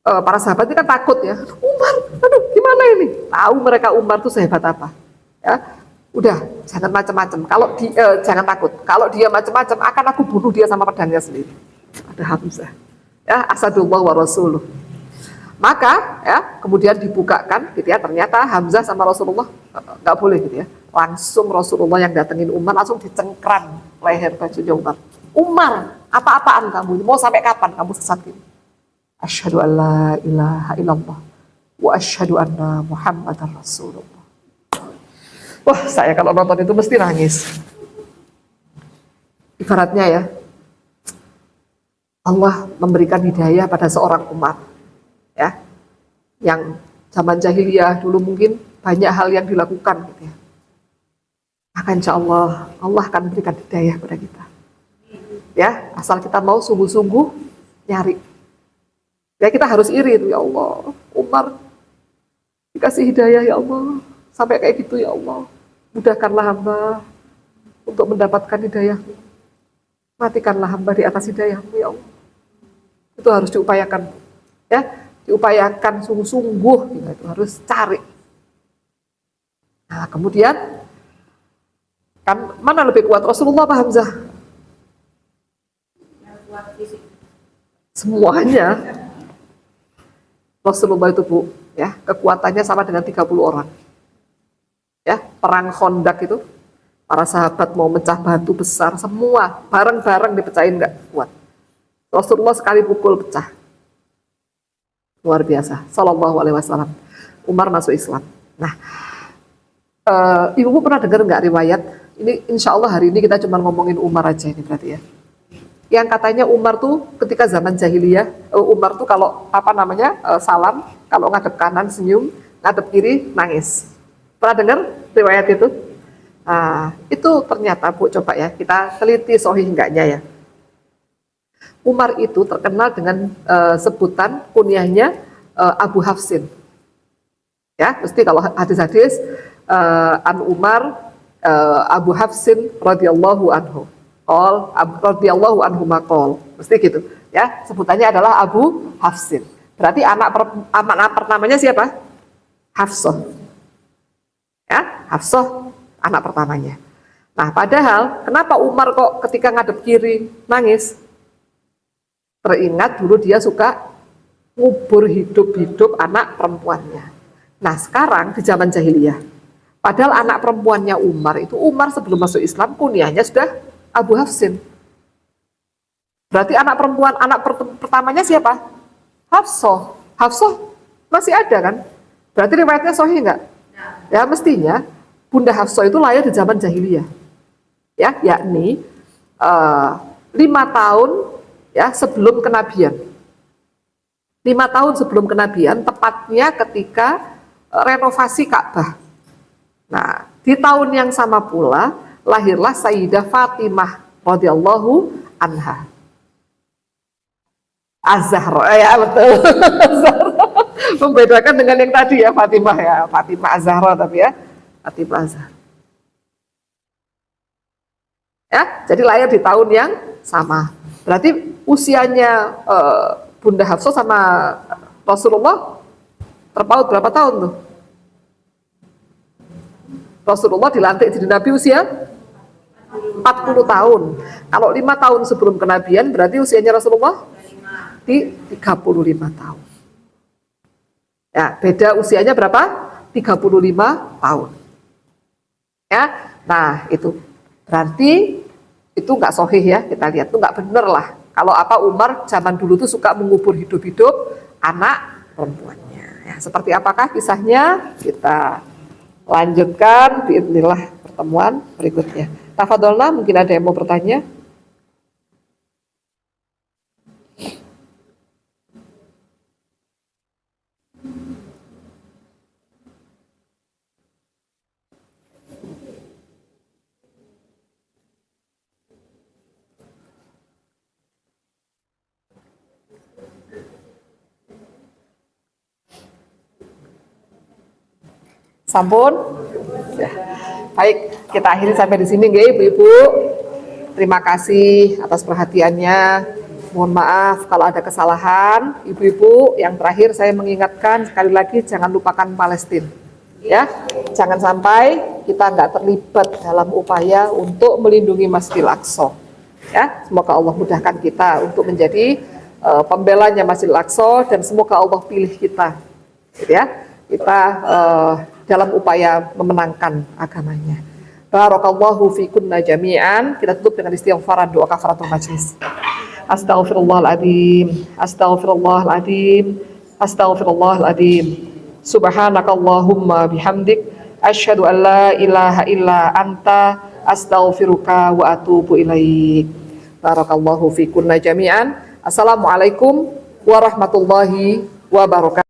para sahabat ini kan takut ya. Umar, aduh gimana ini? Tahu mereka Umar tuh sehebat apa. Ya, udah jangan macam-macam. Kalau jangan takut. Kalau dia macam-macam, akan aku bunuh dia sama pedangnya sendiri. Ada Hamzah. Ya, asadullah wa rasuluh. Maka ya kemudian dibukakan gitu ya, ternyata Hamzah sama Rasulullah nggak boleh gitu ya. Langsung Rasulullah yang datengin Umar langsung dicengkram leher bajunya Umar. Umar, apa-apaan kamu? Mau sampai kapan kamu sesat ini? Asyhadu an la ilaha illallah wa asyhadu anna Muhammadar Rasulullah. Wah, saya kalau nonton itu mesti nangis. Ibaratnya ya, Allah memberikan hidayah pada seorang Umar. Ya, yang zaman jahiliyah dulu mungkin banyak hal yang dilakukan gitu ya. Maka insya Allah akan berikan hidayah pada kita. Ya, asal kita mau sungguh-sungguh nyari. Ya, kita harus iri itu ya Allah. Umar dikasih hidayah ya Allah. Sampai kayak gitu ya Allah. Mudahkanlah hamba untuk mendapatkan hidayah-Mu. Matikanlah hamba di atas hidayah-Mu ya Allah. Itu harus diupayakan. Ya, diupayakan sungguh-sungguh, itu harus cari. Nah, kemudian kan mana lebih kuat, Rasulullah apa Hamzah? Semuanya. Rasulullah itu Bu, ya kekuatannya sama dengan 30 orang. Ya, perang Khandaq itu, para sahabat mau mecah batu besar, semua bareng-bareng dipecahin nggak kuat. Rasulullah sekali pukul pecah. Luar biasa, Sallallahu alaihi wasallam. Umar masuk Islam. Nah, Ibu pernah dengar nggak riwayat? Ini insya Allah hari ini kita cuma ngomongin Umar aja ini berarti ya. Yang katanya Umar tuh ketika zaman jahiliyah, Umar tuh kalau salam, kalau ngadep kanan senyum, ngadep kiri nangis. Pernah dengar riwayat itu? Nah, itu ternyata Bu, coba ya kita teliti sahih enggaknya ya. Umar itu terkenal dengan sebutan kunyahnya Abu Hafsin. Ya, mesti kalau hadis-hadis an Umar Abu Hafsin radhiyallahu anhu. Radhiyallahu anhu maqal. Mesti gitu. Ya, sebutannya adalah Abu Hafsin. Berarti anak pertamanya siapa? Hafsah. Ya, Hafsah anak pertamanya. Nah, padahal kenapa Umar kok ketika ngadep kiri nangis? Teringat dulu dia suka ngubur hidup-hidup anak perempuannya. Nah, sekarang di zaman jahiliyah, padahal anak perempuannya Umar itu, Umar sebelum masuk Islam kunyahnya sudah Abu Hafsin. Berarti anak pertamanya siapa? Hafsah. Hafsah masih ada kan? Berarti riwayatnya sahih enggak? Ya, mestinya Bunda Hafsah itu lahir di zaman jahiliyah. Ya, yakni 5 tahun ya sebelum kenabian. 5 tahun sebelum kenabian, tepatnya ketika renovasi Ka'bah. Nah, di tahun yang sama pula lahirlah Sayyidah Fatimah radhiyallahu anha. Az-Zahra, ya betul. Membedakan dengan yang tadi ya, Fatimah ya, Fatimah Az-Zahra tapi ya, Fatimah Az-Zahra. Ya, jadi lahir di tahun yang sama. Berarti usianya Bunda Hafsah sama Rasulullah terpaut berapa tahun tuh? Rasulullah dilantik jadi Nabi usia 40 tahun. Kalau 5 tahun sebelum kenabian berarti usianya Rasulullah di 35 tahun. Ya, beda usianya berapa? 35 tahun. Ya, nah itu berarti itu nggak sahih ya, kita lihat itu nggak bener lah. Kalau apa Umar zaman dulu tuh suka mengubur hidup-hidup anak perempuannya. Ya, seperti apakah kisahnya? Kita lanjutkan biidznillah pertemuan berikutnya. Tafadolna, mungkin ada yang mau bertanya? Sampun? Ya. Baik, kita akhiri sampai di sini nggih Ibu-ibu. Terima kasih atas perhatiannya. Mohon maaf kalau ada kesalahan. Ibu-ibu, yang terakhir saya mengingatkan sekali lagi jangan lupakan Palestina. Ya, jangan sampai kita nggak terlibat dalam upaya untuk melindungi Masjidil Aqsa. Ya, semoga Allah mudahkan kita untuk menjadi pembelanya Masjidil Aqsa dan semoga Allah pilih kita. Gitu ya. Kita dalam upaya memenangkan agamanya. Barakallahu fikunna jami'an. Kita tutup dengan istighfaran doa kafaratul majlis. Astaghfirullahaladzim, astaghfirullahaladzim, astaghfirullahaladzim. Subhanakallahumma bihamdik, asyhadu an la ilaha illa anta, astaghfiruka wa atubu ilaik. Barakallahu fikunna jami'an. Assalamualaikum warahmatullahi wabarakatuh.